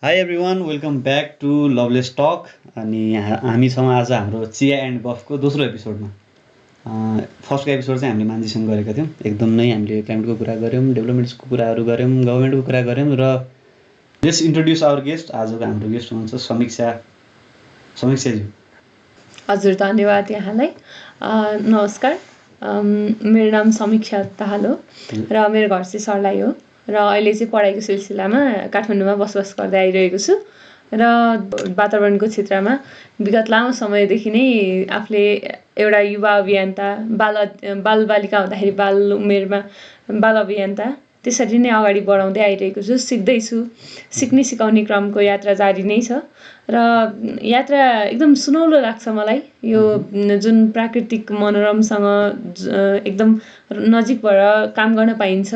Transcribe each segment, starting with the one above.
High everyone welcome back to loveless talk अनि हामी छौँ आज हाम्रो चिया एन्ड बफको दोस्रो एपिसोडमा। फर्स्टको एपिसोड चाहिँ हामीले मान्छेसँग गरेका थियौँ। एकदम नै हामीले क्लाइमेटको कुरा गऱ्यौँ, डेभलपमेन्ट्सको कुराहरू गऱ्यौँ, गभर्मेन्टको कुरा गऱ्यौँ र लेट्स इन्ट्रोड्युस आवर गेस्ट। आजको हाम्रो गेस्ट हुनुहुन्छ समीक्षाज्यू। हजुर धन्यवाद यहाँलाई। नमस्कार, मेरो नाम समीक्षा दाहाल हो र मेरो घर चाहिँ सर्लाही हो र अहिले चाहिँ पढाइको सिलसिलामा काठमाडौँमा बसोबास गर्दै आइरहेको छु र वातावरणको क्षेत्रमा विगत लामो समयदेखि नै आफूले एउटा युवा अभियन्ता बालबालिका हुँदाखेरि बाल उमेरमा बाल अभियन्ता त्यसरी नै अगाडि बढाउँदै आइरहेको छु। सिक्दैछु, सिक्ने सिकाउने क्रमको यात्रा जारी नै छ र यात्रा एकदम सुनौलो लाग्छ मलाई। यो जुन प्राकृतिक मनोरमसँग एकदम नजिकबाट काम गर्न पाइन्छ,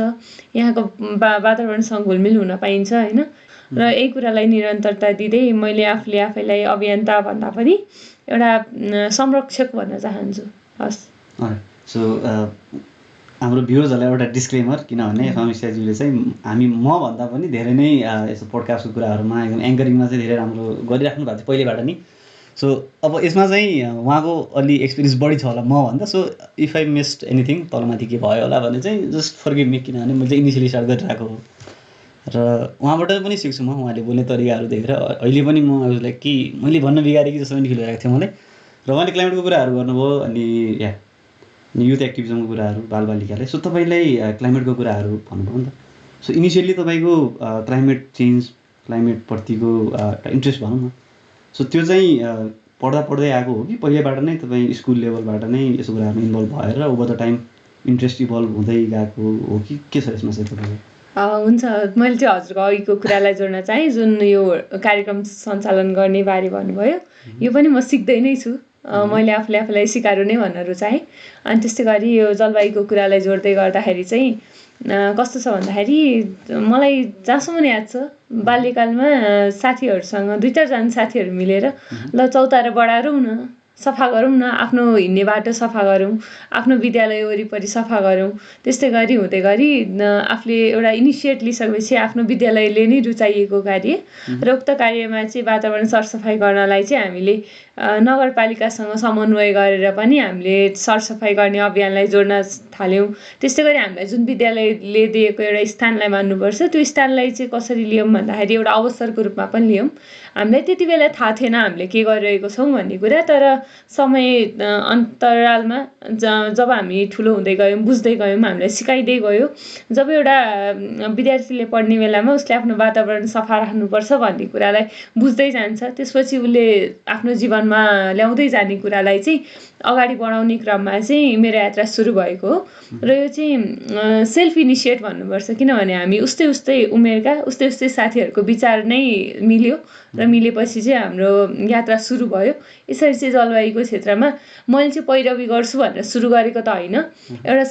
यहाँको वातावरणसँग घुलमिल हुन पाइन्छ होइन। र यही कुरालाई निरन्तरता दिँदै मैले आफैलाई अभियन्ता भन्दा पनि एउटा संरक्षक भन्न चाहन्छु। हस्। सो हाम्रो भ्युअर्सहरूलाई एउटा डिस्क्लेमर, किनभने समीक्षाज्यूले चाहिँ म भन्दा पनि धेरै नै यस्तो पोडकास्टको कुराहरूमा एकदम एङ्करिङमा चाहिँ धेरै राम्रो गरिराख्नु भएको थियो पहिलेबाट नि। सो अब यसमा चाहिँ उहाँको अलि एक्सपिरियन्स बढी छ होला म भन्दा। So if I missed anything, तलमाथि के भयो होला भने चाहिँ जस्ट फर्गिभ मी, किनभने मैले चाहिँ इनिसियली स्टार्ट गरिरहेको हो र उहाँबाट पनि सिक्छु म, उहाँले बोल्ने तरिकाहरू देखेर। अहिले पनि म लाइक कि मैले भन्न बिगारेँ कि जस्तो पनि फिल भइरहेको थियो मलाई। र उहाँले क्लाइमेटको कुराहरू गर्नुभयो अनि युथ एक्टिभिजमको कुराहरू, बालबालिकाले। सो तपाईँलाई क्लाइमेटको कुराहरू भन्नुभयो नि त। सो इनिसियली तपाईँको क्लाइमेट चेन्ज, क्लाइमेटप्रतिको इन्ट्रेस्ट भनौँ न, सो त्यो चाहिँ पढ्दा पढ्दै आएको हो कि पहिलेबाट नै तपाईँ स्कुल लेभलबाट नै यस्तो कुराहरूमा इन्भल्भ भएर over the time interest evolve हुँदै गएको हो कि के छ यसमा चाहिँ तपाईँको? हुन्छ, मैले चाहिँ हजुरको अघिको कुरालाई जोड्न चाहेँ। जुन यो कार्यक्रम सञ्चालन गर्ने बारे भन्नुभयो, यो पनि म सिक्दै नै छु। मैले आफूलाई सिकाएर नै भन्न रुचाएँ। अनि त्यस्तै गरी यो जलवायुको कुरालाई जोड्दै गर्दाखेरि चाहिँ कस्तो छ भन्दाखेरि मलाई जहाँसम्म याद छ, बाल्यकालमा साथीहरूसँग 2-4 जना साथीहरू मिलेर ल चौतारा बढारौँ न, सफा गरौँ न, आफ्नो हिँड्ने बाटो सफा गरौँ, आफ्नो विद्यालय वरिपरि सफा गरौँ। त्यस्तै गरी हुँदै गरी आफूले एउटा इनिसिएट लिइसकेपछि आफ्नो विद्यालयले नै रुचाइएको कार्य र उक्त कार्यमा चाहिँ वातावरण सरसफाइ गर्नलाई चाहिँ हामीले नगरपालिकासँग समन्वय गरेर पनि हामीले सरसफाइ गर्ने अभियानलाई जोड्न थाल्यौँ। त्यस्तै गरी हामीलाई जुन विद्यालयले दिएको एउटा स्थानलाई मान्नुपर्छ, त्यो स्थानलाई चाहिँ कसरी लियौँ भन्दाखेरि एउटा अवसरको रूपमा पनि लियौँ। हामीलाई त्यति बेला थाहा थिएन हामीले के गरिरहेको छौँ भन्ने कुरा, तर समय अन्तरालमा जब हामी ठुलो हुँदै गयौँ, बुझ्दै गयौँ, हामीलाई सिकाइँदै गयो। जब एउटा विद्यार्थीले पढ्ने बेलामा उसले आफ्नो वातावरण सफा राख्नुपर्छ भन्ने कुरालाई बुझ्दै जान्छ, त्यसपछि उसले आफ्नो जीवनमा ल्याउँदै जाने कुरालाई चाहिँ अगाडि बढाउने क्रममा चाहिँ मेरो यात्रा सुरु भएको हो। र यो चाहिँ सेल्फ इनिसिएट भन्नुपर्छ, किनभने हामी उस्तै उमेरका उस्तै साथीहरूको विचार नै मिल्यो र मिलेपछि चाहिँ हाम्रो यात्रा सुरु भयो। यसरी चाहिँ जलवायुको क्षेत्रमा मैले चाहिँ पैरवी गर्छु भनेर सुरु गरेको त होइन, एउटा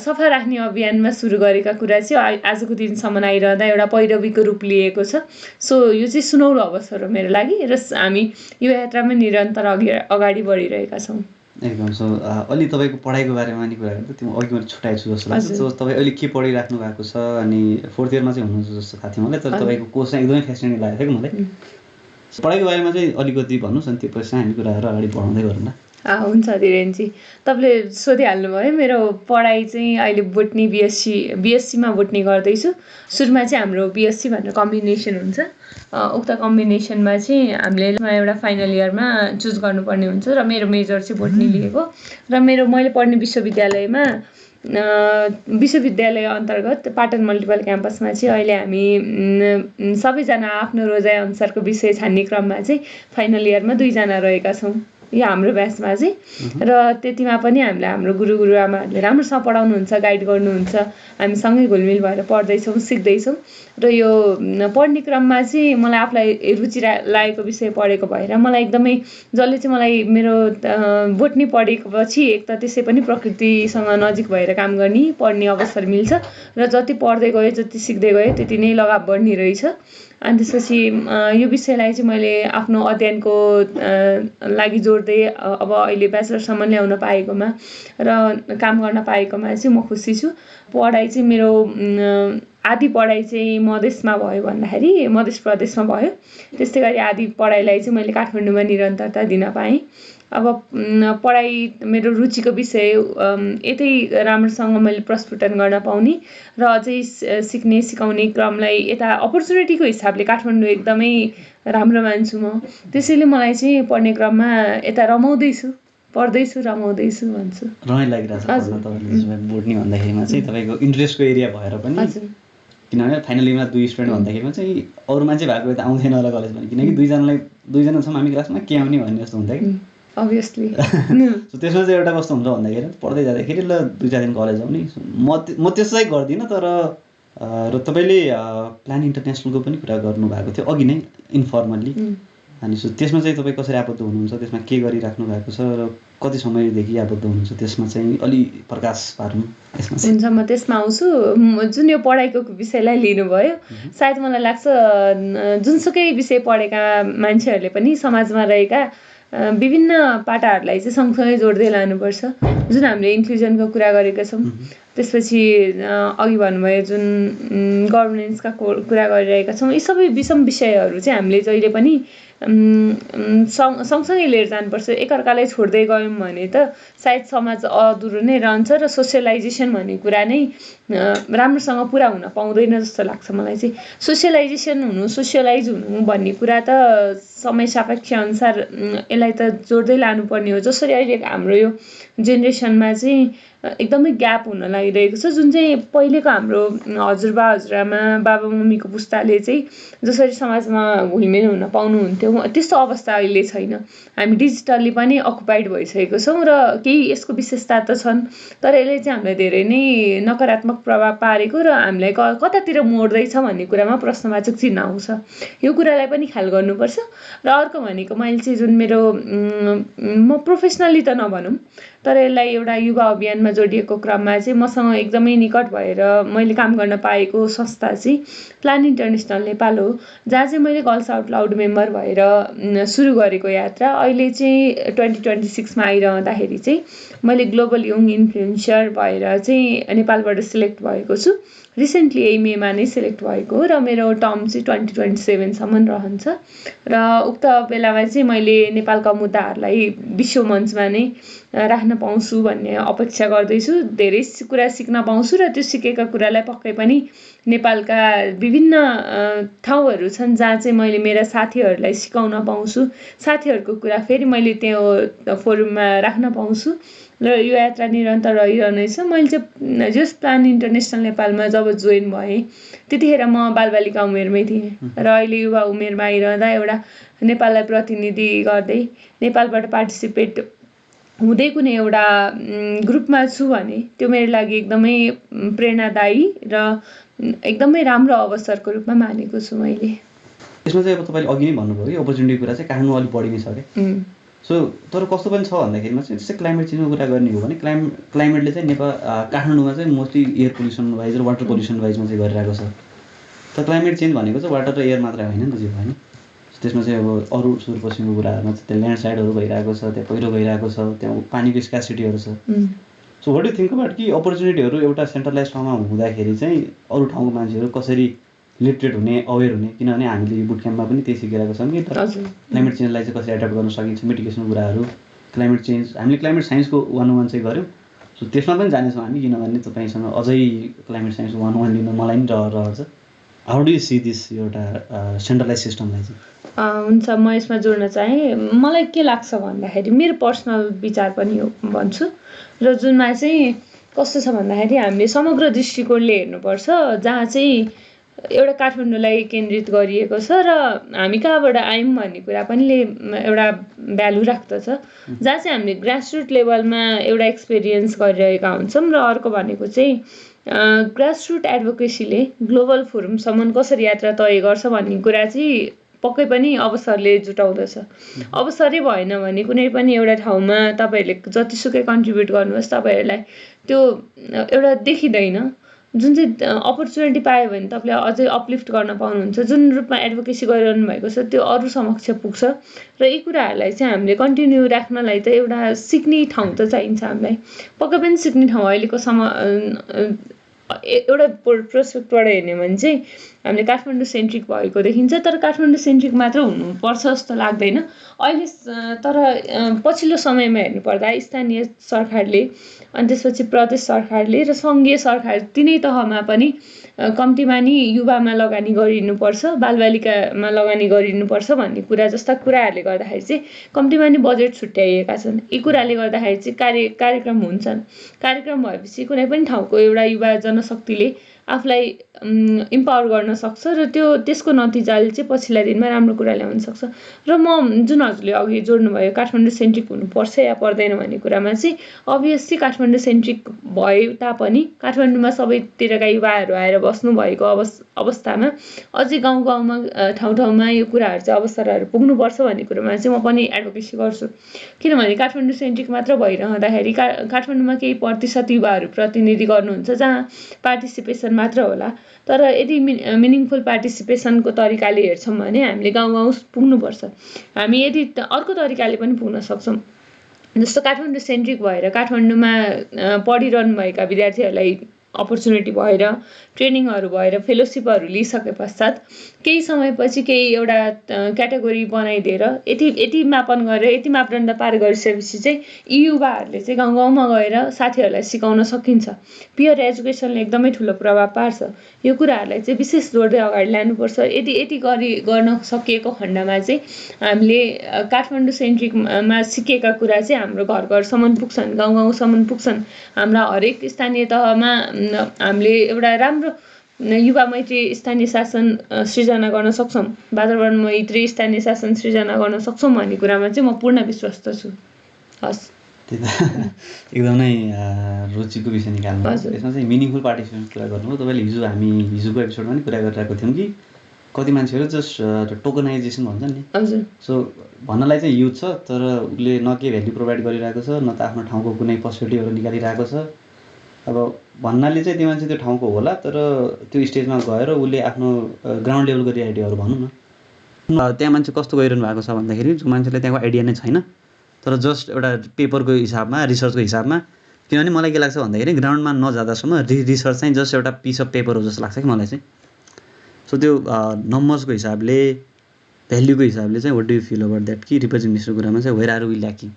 सफा राख्ने अभियानमा सुरु गरेका कुरा चाहिँ आजको दिनसम्म आइरहँदा एउटा पैरवीको रूप लिएको छ। सो यो चाहिँ सुनौलो अवसर हो मेरो लागि र हामी यो यात्रामा निरन्तर अगाडि बढिरहेका छौँ। एकदम। सो अलि तपाईँको पढाइको बारेमा नि कुरा गर्दा, त्यो अघि मैले छुट्याएको छु जस्तो लाग्छ। सो तपाईँ अहिले के पढिराख्नु भएको छ अनि 4th इयरमा चाहिँ हुनुहुन्छ जस्तो थाहा थियो मलाई, तर तपाईँको कोर्स चाहिँ एकदमै फेसिनेटिङ लागेको थियो कि मलाई। पढाइको बारेमा चाहिँ अलिकति भन्नुहोस् अनि त्यसपछि हामी कुराहरू अगाडि बढाउँदै गरौँ न। हुन्छ धीरेनजी, तपाईँले सोधिहाल्नुभयो। मेरो पढाइ चाहिँ अहिले बोटनी बिएससीमा बोटनी गर्दैछु। सुरुमा चाहिँ हाम्रो बिएससी भनेर कम्बिनेसन हुन्छ। उक्त कम्बिनेसनमा चाहिँ हामीले एउटा फाइनल इयरमा चुज गर्नुपर्ने हुन्छ र मेरो मेजर चाहिँ बोटनी लिएको र मैले पढ्ने विश्वविद्यालयमा विश्वविद्यालय अन्तर्गत पाटन मल्टिपल क्याम्पसमा चाहिँ अहिले हामी सबैजना आफ्नो रोजाइ अनुसारको विषय छान्ने क्रममा चाहिँ फाइनल इयरमा 2जना रहेका छौँ यो हाम्रो ब्याचमा चाहिँ। र त्यतिमा पनि हामीलाई हाम्रो गुरुआमाहरूले राम्रोसँग पढाउनुहुन्छ, गाइड गर्नुहुन्छ, हामी सँगै घुलमिल भएर पढ्दैछौँ, सिक्दैछौँ। र यो पढ्ने क्रममा चाहिँ मलाई आफूलाई रुचि लागेको विषय पढेको भएर मलाई एकदमै जसले चाहिँ मलाई मेरो बोटनी पढेपछि एक त त्यसै पनि प्रकृतिसँग नजिक भएर काम गर्ने पढ्ने अवसर मिल्छ र जति पढ्दै गयो, जति सिक्दै गयो, त्यति नै लगाव बढ्ने रहेछ। अनि त्यसपछि यो विषयलाई चाहिँ मैले आफ्नो अध्ययनको लागि जोड्दै अब अहिले ब्याचलरसम्म ल्याउन पाएकोमा र काम गर्न पाएकोमा चाहिँ म खुसी छु। पढाइ चाहिँ मेरो आधी पढाइ चाहिँ मधेसमा भयो भन्दाखेरि मध्य प्रदेशमा भयो, त्यस्तै गरी आधी पढाइलाई चाहिँ मैले काठमाडौँमा निरन्तरता दिन पाएँ। अब पढाइ मेरो रुचिको विषय यतै राम्रोसँग मैले प्रस्फुटन गर्न पाउने र अझै सिक्ने सिकाउने क्रमलाई यता अपर्च्युनिटीको हिसाबले काठमाडौँ एकदमै राम्रो मान्छु म। त्यसैले मलाई चाहिँ पढ्ने क्रममा यता पढ्दैछु रमाउँदैछु भन्छु। रमाइलो लागिरहेछ पढ्न तपाईँले बोर्ड नि भन्दाखेरिमा चाहिँ तपाईँको इन्ट्रेस्टको एरिया भएर पनि, किनभने फाइनल इयरमा 2 स्टुडेन्ट भन्दाखेरिमा चाहिँ अरू मान्छे भएको त आउँदैन होला कलेज पनि, किनकि दुईजना छौँ हामी क्लासमा के आउने भन्ने जस्तो हुन्छ कि अभियसली। सो त्यसमा चाहिँ एउटा कस्तो हुन्छ भन्दाखेरि पढ्दै जाँदाखेरि ल 2-4 दिन कलेज आउने, म त्यसो चाहिँ गर्दिनँ। तर र तपाईँले प्लान इन्टरनेसनलको पनि कुरा गर्नुभएको थियो अघि नै इन्फर्मल्ली, अनि सो त्यसमा चाहिँ तपाईँ कसरी आबद्ध हुनुहुन्छ, त्यसमा के गरिराख्नु भएको छ र कति समयदेखि आबद्ध हुनुहुन्छ, त्यसमा चाहिँ अलि प्रकाश पार्नु त्यसमा चाहिँ। हुन्छ, म त्यसमा आउँछु। जुन यो पढाइको विषयलाई लिनुभयो, सायद मलाई लाग्छ जुनसुकै विषय पढेका मान्छेहरूले पनि समाजमा रहेका विभिन्न पाटाहरूलाई चाहिँ सँगसँगै जोड्दै लानुपर्छ। जुन हामीले इन्क्लुजनको कुरा गरेका छौँ, त्यसपछि अघि भन्नुभयो जुन गभर्नेन्सका कुरा गरिरहेका छौँ, यी सबै विषम विषयहरू चाहिँ हामीले जहिले पनि सँगसँगै लिएर जानुपर्छ। एकअर्कालाई छोड्दै गयौँ भने त सायद समाज अधुरो नै रहन्छ र सोसियलाइजेसन भन्ने कुरा नै राम्रोसँग पुरा हुन पाउँदैन जस्तो लाग्छ मलाई चाहिँ। सोसियलाइज हुनु भन्ने कुरा त समय सापेक्ष अनुसार यसलाई त जोड्दै लानुपर्ने हो। जसरी अहिले हाम्रो यो जेनेरेसनमा चाहिँ एकदमै ग्याप हुन लागिरहेको छ, जुन चाहिँ पहिलेको हाम्रो हजुरबा हजुरआमा बाबा मम्मीको पुस्ताले चाहिँ जसरी समाजमा घुलमिल हुन पाउनुहुन्थ्यो, त्यस्तो अवस्था अहिले छैन। हामी डिजिटल्ली पनि अकुपाइड भइसकेको छौँ र केही यसको विशेषता त छन्, तर यसले चाहिँ हामीलाई धेरै नै नकारात्मक प्रभाव पारेको र हामीलाई कतातिर मोड्दैछ भन्ने कुरामा प्रश्नवाचक चिन्ह आउँछ। यो कुरालाई पनि ख्याल गर्नुपर्छ। र अर्को भनेको मैले चाहिँ जुन मेरो म प्रोफेसनली त नभनौँ, तर यसलाई एउटा युवा अभियानमा जोडिएको क्रममा चाहिँ मसँग एकदमै निकट भएर मैले काम गर्न पाएको संस्था चाहिँ प्लान इन्टरनेसनल नेपाल हो, जहाँ चाहिँ मैले गर्ल्स आउट लाउड मेम्बर भएर सुरु गरेको यात्रा अहिले चाहिँ 2026मा आइरहँदाखेरि चाहिँ मैले ग्लोबल यङ इन्फ्लुएन्सर भएर चाहिँ नेपालबाट सिलेक्ट भएको छु। रिसेन्टली यही मेमा नै सिलेक्ट भएको हो र मेरो टर्म चाहिँ 2027सम्म रहन्छ। र उक्त बेलामा चाहिँ मैले नेपालका मुद्दाहरूलाई विश्व मञ्चमा नै राख्न पाउँछु भन्ने अपेक्षा गर्दैछु। धेरै कुरा सिक्न पाउँछु र त्यो सिकेका कुरालाई पक्कै पनि नेपालका विभिन्न ठाउँहरू छन् जहाँ चाहिँ मैले मेरा साथीहरूलाई सिकाउन पाउँछु, साथीहरूको कुरा फेरि मैले त्यो फोरममा राख्न पाउँछु र यो यात्रा निरन्तर रहिरहनेछ। मैले चाहिँ जस प्लान इन्टरनेसनल नेपालमा जब जोइन भएँ त्यतिखेर म बालबालिका उमेरमै थिएँ र अहिले युवा उमेरमा आइरहँदा एउटा नेपाललाई प्रतिनिधि गर्दै नेपालबाट पार्टिसिपेट हुँदै कुनै एउटा ग्रुपमा छु भने त्यो मेरो लागि एकदमै प्रेरणादायी र एकदमै राम्रो अवसरको रूपमा मानेको छु मैले। यसमा चाहिँ अब तपाईँले अघि नै भन्नुभयो कि अपर्च्युनिटीको कुरा चाहिँ काठमाडौँ अलिक बढी नै छ क्या। सो तर कस्तो पनि छ भन्दाखेरिमा चाहिँ जस्तै क्लाइमेट चेन्जको कुरा गर्ने हो भने क्लाइमेटले चाहिँ काठमाडौँमा चाहिँ मोस्टली एयर पोल्युसन वाइज र वाटर पोल्युसन वाइजमा चाहिँ गरिरहेको छ। तर क्लाइमेट चेन्ज भनेको चाहिँ वाटर र एयर मात्रै होइन नि त जीव, होइन? त्यसमा चाहिँ अब अरू सुदूरपश्चिमको कुराहरूमा चाहिँ त्यहाँ ल्यान्डस्लाइडहरू भइरहेको छ, त्यहाँ पहिरो गइरहेको छ, त्यहाँ पानीको स्कासिटीहरू छ। So what do think about कि अपर्च्युनिटीहरू एउटा सेन्ट्रलाइज ठाउँमा हुँदाखेरि चाहिँ अरू ठाउँको मान्छेहरू कसरी लिटरेट हुने, अवेर हुने, किनभने हामीले बुट क्याम्पमा पनि त्यही सिकिरहेको छौँ कि तर क्लाइमेट चेन्जलाई चाहिँ कसरी एडप्ट गर्न सकिन्छ, मिटिगेसनको कुराहरू, क्लाइमेट चेन्ज हामीले क्लाइमेट साइन्सको 101 चाहिँ गऱ्यौँ। सो त्यसमा पनि जानेछौँ हामी, किनभने तपाईँसँग अझै क्लाइमेट साइन्सको 101 लिनु मलाई पनि रहर छ। How do you see this एउटा सेन्ट्रलाइज सिस्टमलाई चाहिँ? हुन्छ, म यसमा जोड्न चाहेँ। मलाई के लाग्छ भन्दाखेरि मेरो पर्सनल विचार पनि हो भन्छु र जुनमा चाहिँ कस्तो छ भन्दाखेरि हामीले समग्र दृष्टिकोणले हेर्नुपर्छ, जहाँ चाहिँ एउटा काठमाडौँलाई केन्द्रित गरिएको छ र हामी कहाँबाट आयौँ भन्ने कुरा पनि एउटा भ्यालु राख्दछ, जहाँ चाहिँ हामीले ग्रासरुट लेभलमा एउटा एक्सपिरियन्स गरिरहेका हुन्छौँ र अर्को भनेको चाहिँ ग्रासरुट एडभोकेसीले ग्लोबल फोरमसम्म कसरी यात्रा तय गर्छ भन्ने कुरा चाहिँ पक्कै पनि अवसरले जुटाउँदछ। अवसरै भएन भने कुनै पनि एउटा ठाउँमा तपाईँहरूले जतिसुकै कन्ट्रिब्युट गर्नुहोस् तपाईँहरूलाई त्यो एउटा देखिँदैन। जुन चाहिँ अपर्च्युनिटी पायो भने तपाईँले अझै अपलिफ्ट गर्न पाउनुहुन्छ, जुन रूपमा एडभोकेसी गरिरहनु भएको छ त्यो अरू समक्ष पुग्छ र यी कुराहरूलाई चाहिँ हामीले कन्टिन्यू राख्नलाई त एउटा सिक्ने ठाउँ त चाहिन्छ हामीलाई। पक्कै पनि सिक्ने ठाउँ एउटा प्रोस्पेक्टबाट हेर्ने भने चाहिँ हामीले काठमाडौँ सेन्ट्रिक भएको देखिन्छ, तर काठमाडौँ सेन्ट्रिक मात्र हुनुपर्छ जस्तो लाग्दैन अहिले। तर पछिल्लो समयमा हेर्नुपर्दा स्थानीय सरकारले अनि त्यसपछि प्रदेश सरकारले र सङ्घीय सरकार तिनै तहमा पनि कम्तीमा नि युवामा लगानी गरिनुपर्छ, बालबालिकामा लगानी गरिनुपर्छ भन्ने कुरा जस्ता कुराहरूले गर्दाखेरि चाहिँ कम्तीमा नि बजेट छुट्याइएका छन्। यी कुराले गर्दाखेरि चाहिँ कार्यक्रम हुन्छन्। कार्यक्रम भएपछि कुनै पनि ठाउँको एउटा युवा जनशक्तिले आफूलाई इम्पावर गर्न सक्छ र त्यसको नतिजाले चाहिँ पछिल्ला दिनमा राम्रो कुरा ल्याउन सक्छ। र म जुन हजुरले अघि जोड्नुभयो काठमाडौँ सेन्ट्रिक हुनुपर्छ या पर्दैन भन्ने कुरामा चाहिँ अभियसली काठमाडौँ सेन्ट्रिक भए तापनि काठमाडौँमा सबैतिरका युवाहरू आएर बस्नुभएको अवस्थामा अझै गाउँ गाउँमा ठाउँ ठाउँमा यो कुराहरू चाहिँ अवसरहरू पुग्नुपर्छ भन्ने कुरामा चाहिँ म पनि एडभोकेसी गर्छु। किनभने काठमाडौँ सेन्ट्रिक मात्र भइरहँदाखेरि काठमाडौँमा केही प्रतिशत युवाहरू प्रतिनिधि गर्नुहुन्छ जहाँ पार्टिसिपेसन मात्र होला। तर यदि मिनिङफुल पार्टिसिपेसनको तरिकाले हेर्छौँ भने हामीले गाउँ गाउँ पुग्नुपर्छ। हामी यदि अर्को तरिकाले पनि पुग्न सक्छौँ, जस्तो काठमाडौँ सेन्ट्रिक भएर काठमाडौँमा पढिरहनुभएका विद्यार्थीहरूलाई अपर्च्युनिटी भएर ट्रेनिङहरू भएर फेलोसिपहरू लिइसके पश्चात केही समयपछि केही एउटा क्याटेगोरी बनाइदिएर यति मापन गरेर यति मापदण्ड पार गरिसकेपछि चाहिँ यी युवाहरूले चाहिँ गाउँ गाउँमा गएर साथीहरूलाई सिकाउन सकिन्छ। पियर एजुकेसनले एकदमै ठुलो प्रभाव पार्छ। यो कुराहरूलाई चाहिँ विशेष जोड्दै अगाडि लानुपर्छ। यति गर्न सकिएको खण्डमा चाहिँ हामीले काठमाडौँ सेन्ट्रिकमा सिकेका कुरा चाहिँ हाम्रो घर घरसम्म पुग्छन्, गाउँ गाउँसम्म पुग्छन्। हाम्रा हरेक स्थानीय तहमा हामीले एउटा राम्रो युवा मैत्री स्थानीय शासन सृजना गर्न सक्छौँ, वातावरण मैत्री स्थानीय शासन सृजना गर्न सक्छौँ भन्ने कुरामा चाहिँ म पूर्ण विश्वस्त छु। हस्, त्यही त एकदमै रुचिको विषय निकाल्नु। यसमा चाहिँ मिनिङफुल पार्टिसिपेसन कुरा गर्नुभयो तपाईँले। हामी हिजोको एपिसोडमा पनि कुरा गरिरहेको थियौँ कि कति मान्छेहरू जस्ट टोकनाइजेसन भन्छ नि। हजुर। सो भन्नलाई चाहिँ युथ छ तर उसले न के भ्याल्यु प्रोभाइड गरिरहेको छ, न त आफ्नो ठाउँको कुनै पर्सपेक्टिभहरू निकालिरहेको छ। अब भन्नाले चाहिँ त्यो मान्छे त्यो ठाउँको होला तर त्यो स्टेजमा गएर उसले आफ्नो ग्राउन्ड लेभलको रियालिटीहरू भनौँ न, त्यहाँ मान्छे कस्तो गइरहनु भएको छ भन्दाखेरि जो मान्छेलाई त्यहाँको आइडिया नै छैन तर जस्ट एउटा पेपरको हिसाबमा रिसर्चको हिसाबमा। किनभने मलाई के लाग्छ भन्दाखेरि ग्राउन्डमा नजाँदासम्म रिसर्च चाहिँ जस्ट एउटा पिस अफ पेपर हो जस्तो लाग्छ कि मलाई चाहिँ। सो त्यो नम्बर्सको हिसाबले भ्याल्युको हिसाबले चाहिँ what do you feel about that कि रिप्रेजेन्टेसनको कुरामा चाहिँ वेयर आर वी ल्याकिङ?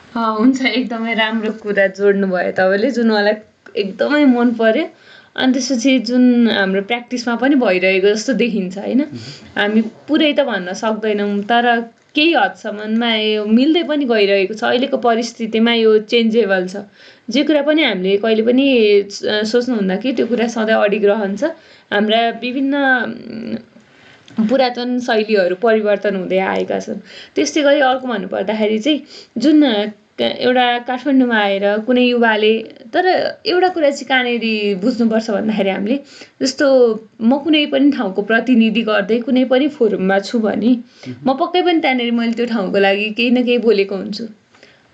हुन्छ, एकदमै राम्रो कुरा जोड्नुभयो तपाईँले, जुन मलाई एकदमै मन पर्यो। अनि त्यसपछि जुन हाम्रो प्र्याक्टिसमा पनि भइरहेको जस्तो देखिन्छ होइन। हामी पुरै त भन्न सक्दैनौँ तर केही हदसम्ममा यो मिल्दै पनि गइरहेको छ। अहिलेको परिस्थितिमा यो चेन्जेबल छ। जे कुरा पनि हामीले कहिले पनि सोच्नुहुन्न कि त्यो कुरा सधैँ अडिग रहन्छ। हाम्रा विभिन्न पुरातन शैलीहरू परिवर्तन हुँदै आएका छन्। त्यस्तै गरी अर्को भन्नुपर्दाखेरि चाहिँ जुन एउटा काठमाडौँमा आएर कुनै युवाले, तर एउटा कुरा चाहिँ कहाँनिर बुझ्नुपर्छ भन्दाखेरि हामीले जस्तो म कुनै पनि ठाउँको प्रतिनिधि गर्दै कुनै पनि फोरममा छु भने म पक्कै पनि त्यहाँनिर मैले त्यो ठाउँको लागि केही न केही बोलेको हुन्छु।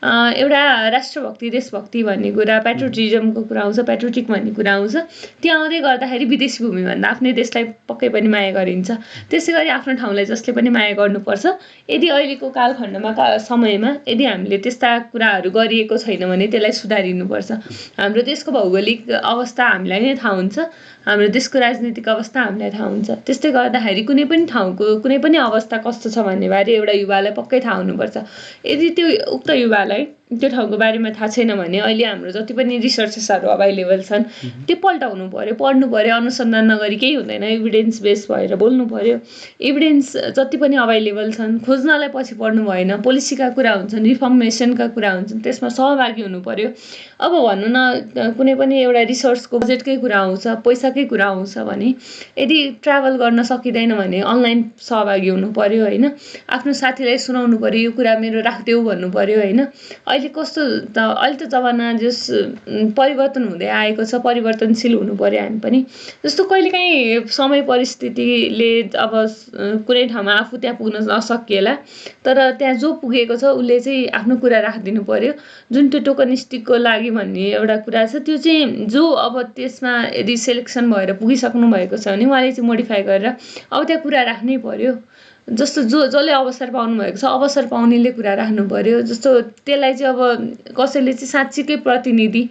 एउटा राष्ट्रभक्ति देशभक्ति भन्ने कुरा, प्याट्रियोटिजमको कुरा आउँछ, प्याट्रियोटिक भन्ने कुरा आउँछ। त्यो आउँदै गर्दाखेरि विदेशी भूमिभन्दा आफ्नै देशलाई पक्कै पनि माया गरिन्छ। त्यसै गरी आफ्नो ठाउँलाई जसले पनि माया गर्नुपर्छ। यदि अहिलेको कालखण्डमा समयमा यदि हामीले त्यस्ता कुराहरू गरिएको छैन भने त्यसलाई सुधारिनुपर्छ। हाम्रो देशको भौगोलिक अवस्था हामीलाई नै थाहा हुन्छ, हाम्रो देशको राजनीतिक अवस्था हामीलाई थाहा हुन्छ। त्यस्तै गर्दाखेरि कुनै पनि ठाउँको कुनै पनि अवस्था कस्तो छ भन्ने बारे एउटा युवालाई पक्कै थाहा हुनुपर्छ। यदि त्यो उक्त युवालाई त्यो ठाउँको बारेमा थाहा छैन भने अहिले हाम्रो जति पनि रिसर्चेसहरू अभाइलेबल छन् त्यो पल्टाउनु पर्यो, पढ्नु पर्यो। अनुसन्धान नगरी केही हुँदैन, एभिडेन्स बेस भएर बोल्नु पर्यो। एभिडेन्स जति पनि अभाइलेबल छन् खोज्नलाई पछि पढ्नु भएन। पोलिसीका कुरा हुन्छन्, रिफर्मेसनका कुरा हुन्छन्, त्यसमा सहभागी हुनु पर्यो। अब भनौँ न कुनै पनि एउटा रिसर्चको बजेटकै कुरा आउँछ, पैसाकै कुरा आउँछ भने यदि ट्राभल गर्न सकिँदैन भने अनलाइन सहभागी हुनु पर्यो होइन। आफ्नो साथीलाई सुनाउनु पर्यो, यो कुरा मेरो राखिदेऊ भन्नु पर्यो होइन। अहिले त जमाना जस परिवर्तन हुँदै आएको छ, परिवर्तनशील हुनु पर्यो हामी पनि। जस्तो कहिलेकाहीँ समय परिस्थितिले अब कुनै ठाउँमा आफू त्यहाँ पुग्न नसकिएला तर त्यहाँ जो पुगेको छ उसले चाहिँ आफ्नो कुरा राखिदिनु पर्यो। जुन त्यो टोकनिस्टिकको लागि भन्ने एउटा कुरा छ त्यो चाहिँ जो अब त्यसमा यदि सेलेक्सन भएर पुगिसक्नु भएको छ भने उहाँले चाहिँ मोडिफाई गरेर अब त्यहाँ कुरा राख्नै पर्यो। जस्तो जसले अवसर पाउनु भएको छ अवसर पाउनेले कुरा राख्नु पर्यो। जस्तो त्यसलाई चाहिँ अब कसैले चाहिँ साँच्चीकै प्रतिनिधि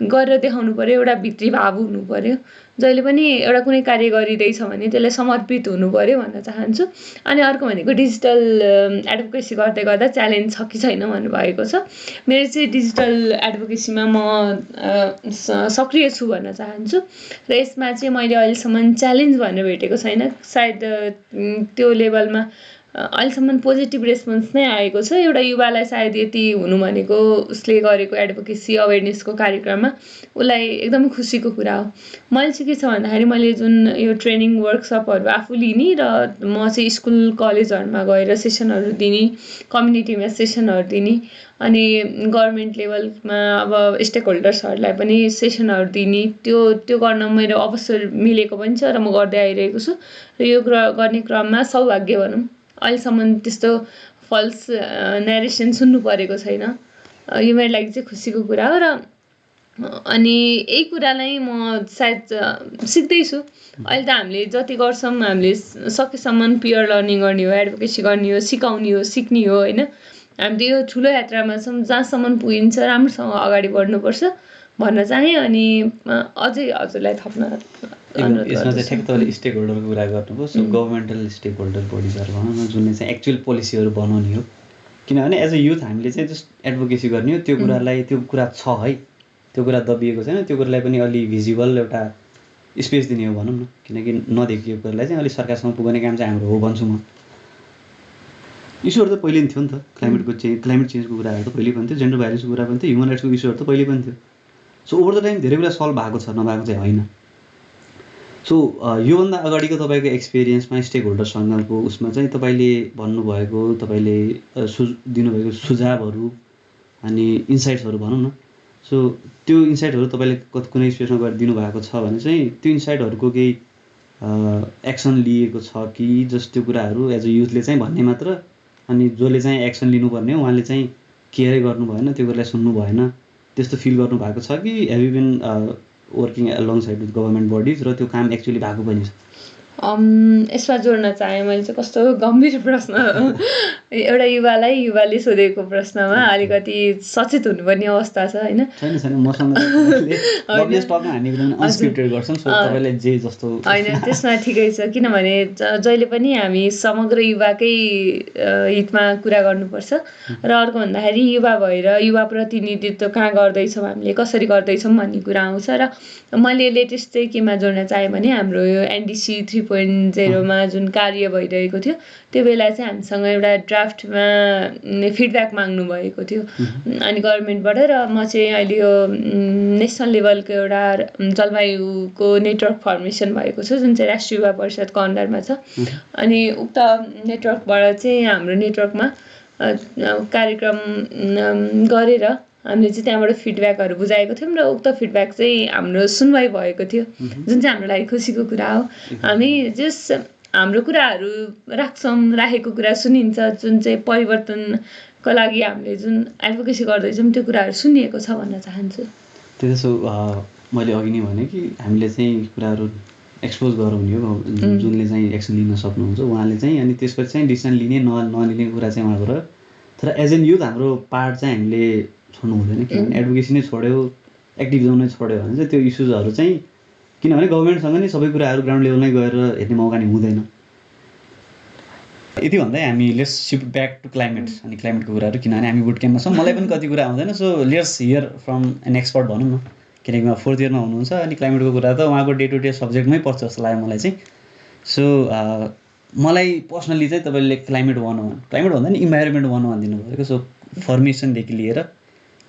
गरेर देखाउनु पऱ्यो, एउटा भित्री भाव हुनु पऱ्यो। जहिले पनि एउटा कुनै कार्य गरिँदैछ भने त्यसलाई समर्पित हुनु पऱ्यो भन्न चाहन्छु। अनि अर्को भनेको डिजिटल एडभोकेसी गर्दै गर्दा च्यालेन्ज छ कि छैन भन्नुभएको छ। मेरो चाहिँ डिजिटल एडभोकेसीमा म सक्रिय छु भन्न चाहन्छु र यसमा चाहिँ मैले अहिलेसम्म च्यालेन्ज भनेर भेटेको छैन। सायद त्यो लेभलमा अहिलेसम्म पोजिटिभ रेस्पोन्स नै आएको छ। एउटा युवालाई सायद यति हुनु भनेको उसले गरेको एडभोकेसी अवेरनेसको कार्यक्रममा उसलाई एकदमै खुसीको कुरा हो। मैले चाहिँ के छ भन्दाखेरि मैले जुन यो ट्रेनिङ वर्कसपहरू आफू लिने र म चाहिँ स्कुल कलेजहरूमा गएर सेसनहरू दिने, कम्युनिटीमा सेसनहरू दिने, अनि गभर्मेन्ट लेभलमा अब स्टेक होल्डर्सहरूलाई पनि सेसनहरू दिने, त्यो गर्न मेरो अवसर मिलेको पनि छ र म गर्दै आइरहेको छु। र यो गर्ने क्रममा सौभाग्य भनौँ अहिलेसम्म त्यस्तो फल्स नेरेसन सुन्नु परेको छैन। यो मेरो लागि चाहिँ खुसीको कुरा हो। र अनि यही कुरालाई म सायद सिक्दैछु। अहिले त हामीले जति गर्छौँ हामीले सकेसम्म पियर लर्निङ गर्ने हो, एडभोकेसी गर्ने हो, सिकाउने हो, सिक्ने हो होइन। हामी त यो ठुलो यात्रामा छौँ, जहाँसम्म पुगिन्छ राम्रोसँग अगाडि बढ्नुपर्छ भन्न चाहेँ। अनि अझै हजुरलाई थप्न यसमा चाहिँ ठ्याक्क तपाईँले स्टेक होल्डरको कुरा गर्नुभयो। सो गभर्मेन्टल स्टेक होल्डर बडिजहरू भनौँ न, जुनले चाहिँ एक्चुअल पोलिसीहरू बनाउने हो। किनभने एज अ युथ हामीले चाहिँ जस्ट एडभोकेसी गर्ने हो, त्यो कुरालाई त्यो कुरा छ है, त्यो कुरा दबिएको छैन, त्यो कुरालाई पनि अलि भिजिबल एउटा स्पेस दिने हो भनौँ न। किनकि नदेखिएको कुरालाई चाहिँ अलिक सरकारसँग पुग्ने काम चाहिँ हाम्रो हो भन्छु म। इस्युहरू त पहिले पनि थियो नि त, क्लाइमेट चेन्जको कुराहरू त पहिले पनि थियो, जेन्डर भाइलेन्सको कुरा पनि थियो, ह्युमन राइट्सको इस्युहरू त पहिले पनि थियो। सो ओभर द टाइम धेरै कुरा सल्भ भएको छ, नभएको चाहिँ होइन। सो योभन्दा अगाडिको तपाईँको एक्सपिरियन्समा स्टेक होल्डरसँगको उसमा चाहिँ तपाईँले भन्नुभएको, तपाईँले दिनुभएको सुझावहरू अनि इन्साइट्सहरू भनौँ न। सो त्यो इन्साइटहरू तपाईँले कुनै स्पेसमा गएर दिनुभएको छ भने चाहिँ त्यो इन्साइटहरूको केही एक्सन लिएको छ कि जस्ट त्यो कुराहरू एज अ युथले चाहिँ भन्ने मात्र, अनि जसले चाहिँ एक्सन लिनुपर्ने हो उहाँले चाहिँ केयरै गर्नु भएन, त्यो कुरालाई सुन्नु भएन, त्यस्तो फिल गर्नुभएको छ कि have you been working alongside with government bodies र त्यो काम एक्चुअली भएको पनि छ? यसमा जोड्न चाहेँ मैले चाहिँ कस्तो गम्भीर प्रश्न एउटा युवाले सोधेको प्रश्नमा अलिकति सचेत हुनुपर्ने अवस्था छ होइन। होइन त्यसमा ठिकै छ, किनभने जहिले पनि हामी समग्र युवाकै हितमा कुरा गर्नुपर्छ। र अर्को भन्दाखेरि युवा भएर युवा प्रतिनिधित्व कहाँ गर्दैछौँ, हामीले कसरी गर्दैछौँ भन्ने कुरा आउँछ। र मैले लेटेस्ट चाहिँ केमा जोड्न चाहेँ भने हाम्रो यो एनडिसी 3.0मा जुन कार्य भइरहेको थियो त्यो बेला चाहिँ हामीसँग एउटा ड्राफ्टमा फिडब्याक माग्नु भएको थियो अनि गभर्मेन्टबाट। र म चाहिँ अहिले यो नेसनल लेभलको एउटा जलवायुको नेटवर्क फर्मेसन भएको छ जुन चाहिँ राष्ट्रिय युवा परिषदको अन्डरमा छ। अनि उक्त नेटवर्कबाट चाहिँ हाम्रो नेटवर्कमा कार्यक्रम गरेर हामीले चाहिँ त्यहाँबाट फिडब्याकहरू बुझाएको थियौँ र उक्त फिडब्याक चाहिँ हाम्रो सुनवाई भएको थियो, जुन चाहिँ हाम्रो लागि खुसीको कुरा हो। हामी हाम्रो कुराहरू राखेको कुरा सुनिन्छ, जुन चाहिँ परिवर्तनको लागि हामीले जुन एडभोकेसी गर्दैछौँ त्यो कुराहरू सुनिएको छ भन्न चाहन्छु। त्यसो मैले अघि नै भने कि हामीले चाहिँ कुराहरू एक्सपोज गराउने हो, जुनले चाहिँ एक्सन लिन सक्नुहुन्छ उहाँले चाहिँ, अनि त्यसपछि चाहिँ डिसिसन लिने नलिने कुरा चाहिँ उहाँको रह्यो। तर एज एन युथ हाम्रो पार्ट चाहिँ हामीले छोड्नु हुँदैन, किनभने एडभोकेसी नै छोड्यो, एक्टिभिजम नै छोड्यो भने चाहिँ त्यो इस्युजहरू चाहिँ, किनभने गभर्मेन्टसँग नै सबै कुराहरू ग्राउन्ड लेभलमै गएर हेर्ने मौका नै हुँदैन। यति भन्दै हामी let's shift back to climate. अनि क्लाइमेटको कुराहरू, किनभने हामी बुट क्याम्पमा छौँ, मलाई पनि कति कुरा आउँदैन। So let's hear from an expert भनौँ न, किनकि उहाँ 4th इयरमा हुनुहुन्छ अनि क्लाइमेटको कुरा त उहाँको डे टु डे सब्जेक्टमै पर्छ जस्तो लाग्यो मलाई चाहिँ। सो मलाई पर्सनली चाहिँ तपाईँले क्लाइमेट भन्दा नि इन्भाइरोमेन्ट 101 दिनुभएको। सो फर्मेसनदेखि लिएर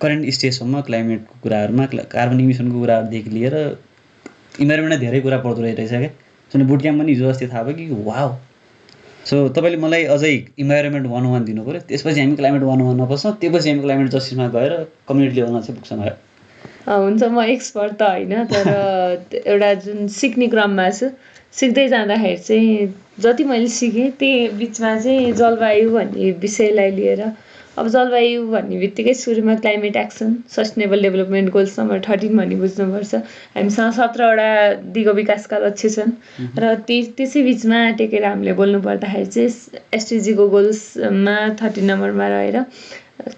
करेन्ट स्टेजसम्म क्लाइमेटको कुराहरूमा कार्बन इमिसनको कुराहरूदेखि लिएर इन्भाइरोमेन्टमा धेरै कुरा पर्दो रहेछ क्या। सो बुट क्याम्प पनि हिजो अस्ति थाहा भयो कि वाउ। सो तपाईँले मलाई अझै इन्भाइरोमेन्ट 101 दिनु पऱ्यो, त्यसपछि हामी क्लाइमेट 101 नपस्छौँ, त्यसपछि हामी क्लाइमेट जस्टिसमा गएर कम्युनिटी लेभलमा चाहिँ पुग्छौँ। हुन्छ, म एक्सपर्ट त होइन, तर एउटा जुन सिक्ने क्रममा छु, सिक्दै जाँदाखेरि चाहिँ जति मैले सिकेँ त्यही बिचमा चाहिँ जलवायु भन्ने विषयलाई लिएर, अब जलवायु भन्ने बित्तिकै सुरुमा climate action sustainable development goals number 13 भन्ने बुझ्नुपर्छ। हामीसँग 17वटा दिगो विकासका लक्ष्य छन् र त्यसै बिचमा टेकेर हामीले बोल्नु पर्दाखेरि चाहिँ एसडिजीको गोल्समा 13 नम्बरमा रहेर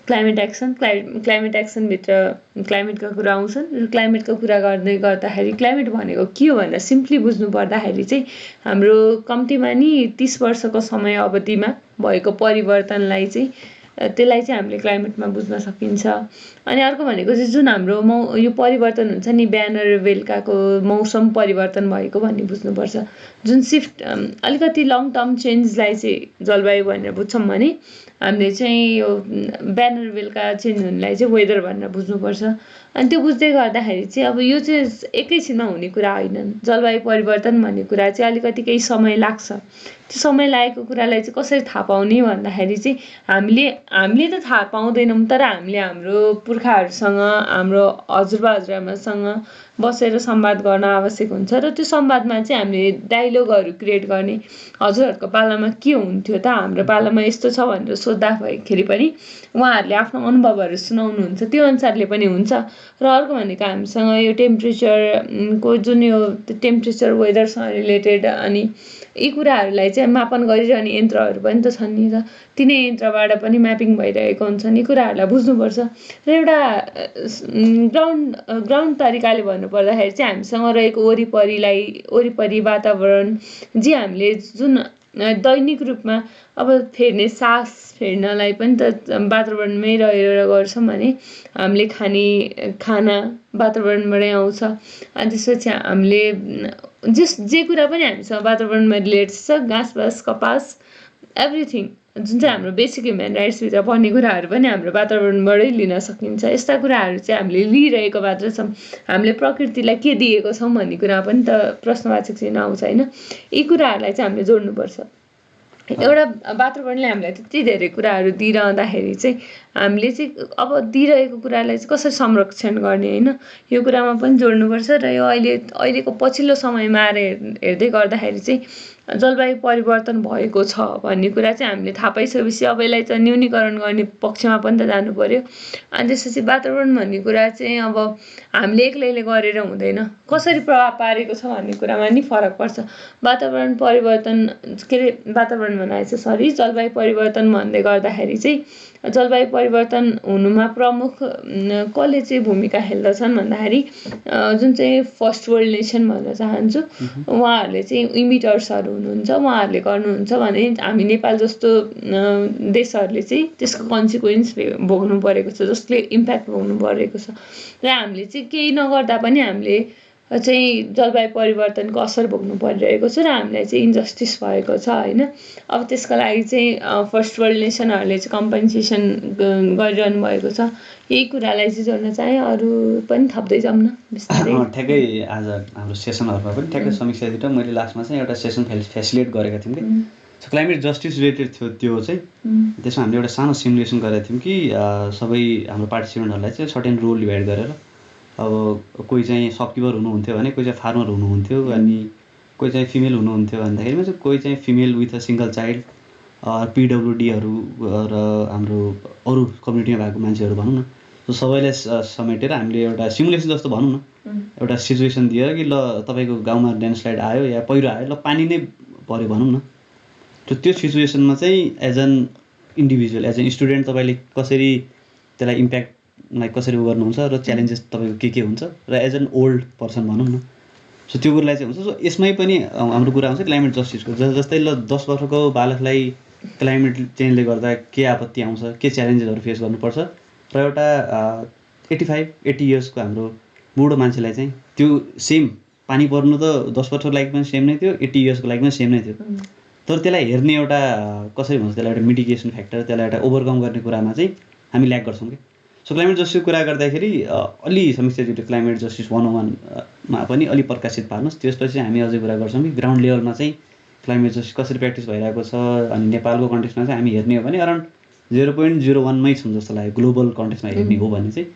क्लाइमेट एक्सन क्लाइमेट एक्सनभित्र क्लाइमेटका कुरा आउँछन् र क्लाइमेटको कुरा गर्दै गर्दाखेरि क्लाइमेट भनेको के हो भनेर सिम्पली बुझ्नु पर्दाखेरि चाहिँ हाम्रो कम्तीमा नि 30 वर्षको समय अवधिमा भएको परिवर्तनलाई चाहिँ त्यसलाई चाहिँ हामीले क्लाइमेटमा बुझ्न सकिन्छ। अनि अर्को भनेको चाहिँ जुन हाम्रो यो परिवर्तन हुन्छ नि बिहान र बेलुकाको मौसम परिवर्तन भएको भन्ने बुझ्नुपर्छ। जुन सिफ्ट अलिकति लङ टर्म चेन्जलाई चाहिँ जलवायु भनेर बुझ्छौँ भने हामीले चाहिँ यो बिहान र बेलुका चेन्ज हुनेलाई चाहिँ वेदर भनेर बुझ्नुपर्छ। अनि त्यो बुझ्दै गर्दाखेरि चाहिँ अब यो चाहिँ एकैछिनमा हुने कुरा होइनन्। जलवायु परिवर्तन भन्ने कुरा चाहिँ अलिकति केही समय लाग्छ। त्यो समय लागेको कुरालाई चाहिँ कसरी थाहा पाउने भन्दाखेरि चाहिँ हामीले त थाहा पाउँदैनौँ, तर हामीले हाम्रो पुर्खाहरूसँग हाम्रो हजुरबा हजुरआमासँग बसेर संवाद गर्न आवश्यक हुन्छ र त्यो संवादमा चाहिँ हामीले डायलगहरू क्रिएट गर्ने। हजुरहरूको पालामा के हुन्थ्यो त, हाम्रो पालामा यस्तो छ भनेर सोद्धाखेरि पनि उहाँहरूले आफ्नो अनुभवहरू सुनाउनुहुन्छ, त्यो अनुसारले पनि हुन्छ। र अर्को भनेको हामीसँग यो टेम्परेचरको जुन यो टेम्परेचर वेदरसँग रिलेटेड अनि यी कुराहरूलाई चाहिँ मापन गरिरहने यन्त्रहरू पनि त छन् नि त, तिनै यन्त्रबाट पनि म्यापिङ भइरहेको हुन्छ नि। कुराहरूलाई बुझ्नुपर्छ। र एउटा ग्राउन्ड तरिकाले भन्नुपर्दाखेरि चाहिँ हामीसँग रहेको वरिपरि वातावरण जे हामीले जुन दैनिक रूपमा अब फेर्ने सास फेर्नलाई पनि त वातावरणमै रहेर गर्छौँ भने हामीले खाने खाना वातावरणबाटै आउँछ। अनि त्यसपछि हामीले जे कुरा पनि हामीसँग वातावरणमा रिलेटेड छ, घाँसबास कपास एभ्रिथिङ जुन चाहिँ हाम्रो बेसिक ह्युमन राइट्सभित्र पर्ने कुराहरू पनि हाम्रो वातावरणबाटै लिन सकिन्छ। यस्ता कुराहरू चाहिँ हामीले लिइरहेको मात्र छौँ। हामीले प्रकृतिलाई के दिएको छौँ भन्ने कुरा पनि त प्रश्नवाचक चिन्ह आउँछ होइन। यी कुराहरूलाई चाहिँ हामीले जोड्नुपर्छ। एउटा वातावरणले हामीलाई त्यति धेरै कुराहरू दिइरहँदाखेरि चाहिँ हामीले चाहिँ अब दिइरहेको कुरालाई चाहिँ कसरी संरक्षण गर्ने होइन, यो कुरामा पनि जोड्नुपर्छ। र यो अहिलेको पछिल्लो समयमा आएर हेर्दै गर्दाखेरि चाहिँ जलवायु परिवर्तन भएको छ भन्ने कुरा चाहिँ हामीले थाहा पाइसकेपछि अब यसलाई चाहिँ न्यूनीकरण गर्ने पक्षमा पनि त जानु पर्यो। अनि त्यसपछि वातावरण भन्ने कुरा चाहिँ अब हामीले एक्लैले गरेर हुँदैन, कसरी प्रभाव पारेको छ भन्ने कुरामा नि फरक पर्छ। वातावरण परिवर्तन जलवायु परिवर्तन भन्दै गर्दाखेरि चाहिँ जलवायु परिवर्तन हुनुमा प्रमुख कसले चाहिँ भूमिका खेल्दछन् भन्दाखेरि जुन चाहिँ फर्स्ट वर्ल्ड नेसन भन्न चाहन्छु, उहाँहरूले चाहिँ इमिटर्सहरू हुनुहुन्छ, उहाँहरूले गर्नुहुन्छ भने हामी नेपाल जस्तो देशहरूले चाहिँ त्यसको कन्सिक्वेन्स भोग्नु परेको छ, जसले इम्प्याक्ट भोग्नु परेको छ। र हामीले चाहिँ केही नगर्दा पनि हामीले चाहिँ जलवायु परिवर्तनको असर भोग्नु परिरहेको छ र हामीलाई चाहिँ इन्जस्टिस भएको छ होइन। अब त्यसको लागि चाहिँ फर्स्ट वर्ल्ड नेसनहरूले चाहिँ कम्पन्सेसन गरिरहनु भएको छ। यही कुरालाई चाहिँ जोड्न चाहे, अरू पनि थप्दै जाउँ न बिस्तारै। ठ्याक्कै आज हाम्रो सेसनहरूमा पनि ठ्याक्कै समीक्षा दिएर मैले लास्टमा चाहिँ एउटा सेसन फेसिलिटेट गरेका थियौँ कि सो क्लाइमेट जस्टिस रिलेटेड थियो त्यो चाहिँ। त्यसमा हामीले एउटा सानो सिमुलेसन गरेका थियौँ कि सबै हाम्रो पार्टिसिपेन्टहरूलाई चाहिँ सर्टेन रोल डिभाइड गरेर अब कोही चाहिँ सपकिपर हुनुहुन्थ्यो भने कोही चाहिँ फार्मर हुनुहुन्थ्यो, अनि कोही चाहिँ फिमेल हुनुहुन्थ्यो भन्दाखेरिमा चाहिँ कोही चाहिँ female with a single child, पिडब्लुडीहरू र हाम्रो अरू कम्युनिटीमा भएको मान्छेहरू भनौँ न, सो सबैलाई समेटेर हामीले एउटा सिमुलेसन जस्तो भनौँ न, एउटा सिचुएसन दिएर कि ल तपाईँको गाउँमा ल्यान्डस्लाइड आयो या पहिरो आयो, ल पानी नै पऱ्यो भनौँ न। त्यो सिचुएसनमा चाहिँ as an individual as an student तपाईँले कसरी त्यसलाई इम्प्याक्टलाई कसरी गर्नुहुन्छ र च्यालेन्जेस तपाईँको के हुन्छ, र एज एन ओल्ड पर्सन भनौँ न, सो त्यो कुरालाई चाहिँ हुन्छ। सो यसमै पनि हाम्रो कुरा आउँछ क्लाइमेट जस्टिसको, जस्तै ल 10 वर्षको बालकलाई क्लाइमेट चेन्जले गर्दा के आपत्ति आउँछ, के च्यालेन्जेसहरू फेस गर्नुपर्छ, र एउटा 85-80 इयर्सको हाम्रो बुढो मान्छेलाई चाहिँ त्यो सेम पानी पर्नु त 10 वर्षको लागि पनि सेम नै थियो, 80 इयर्सको लागि पनि सेम नै थियो, तर त्यसलाई हेर्ने एउटा कसरी भन्छ त्यसलाई एउटा मिटिगेसन फ्याक्टर, त्यसलाई एउटा ओभरकम गर्ने कुरामा चाहिँ हामी ल्याक गर्छौँ कि। सो क्लाइमेट जस्टिसको कुरा गर्दाखेरि अलि समीक्षाज्यूले क्लाइमेट जस्टिस 101मा पनि अलि प्रकाशित पार्नुहोस्। त्यसपछि हामी अझै कुरा गर्छौँ कि ग्राउन्ड लेभलमा चाहिँ क्लाइमेट जस्टिस कसरी प्र्याक्टिस भइरहेको छ। अनि नेपालको कन्टेक्स्टमा चाहिँ हामी हेर्ने हो भने अराउन्ड 0.01मै छौँ जस्तो लाग्यो ग्लोबल कन्टेक्स्टमा हेर्ने हो भने चाहिँ।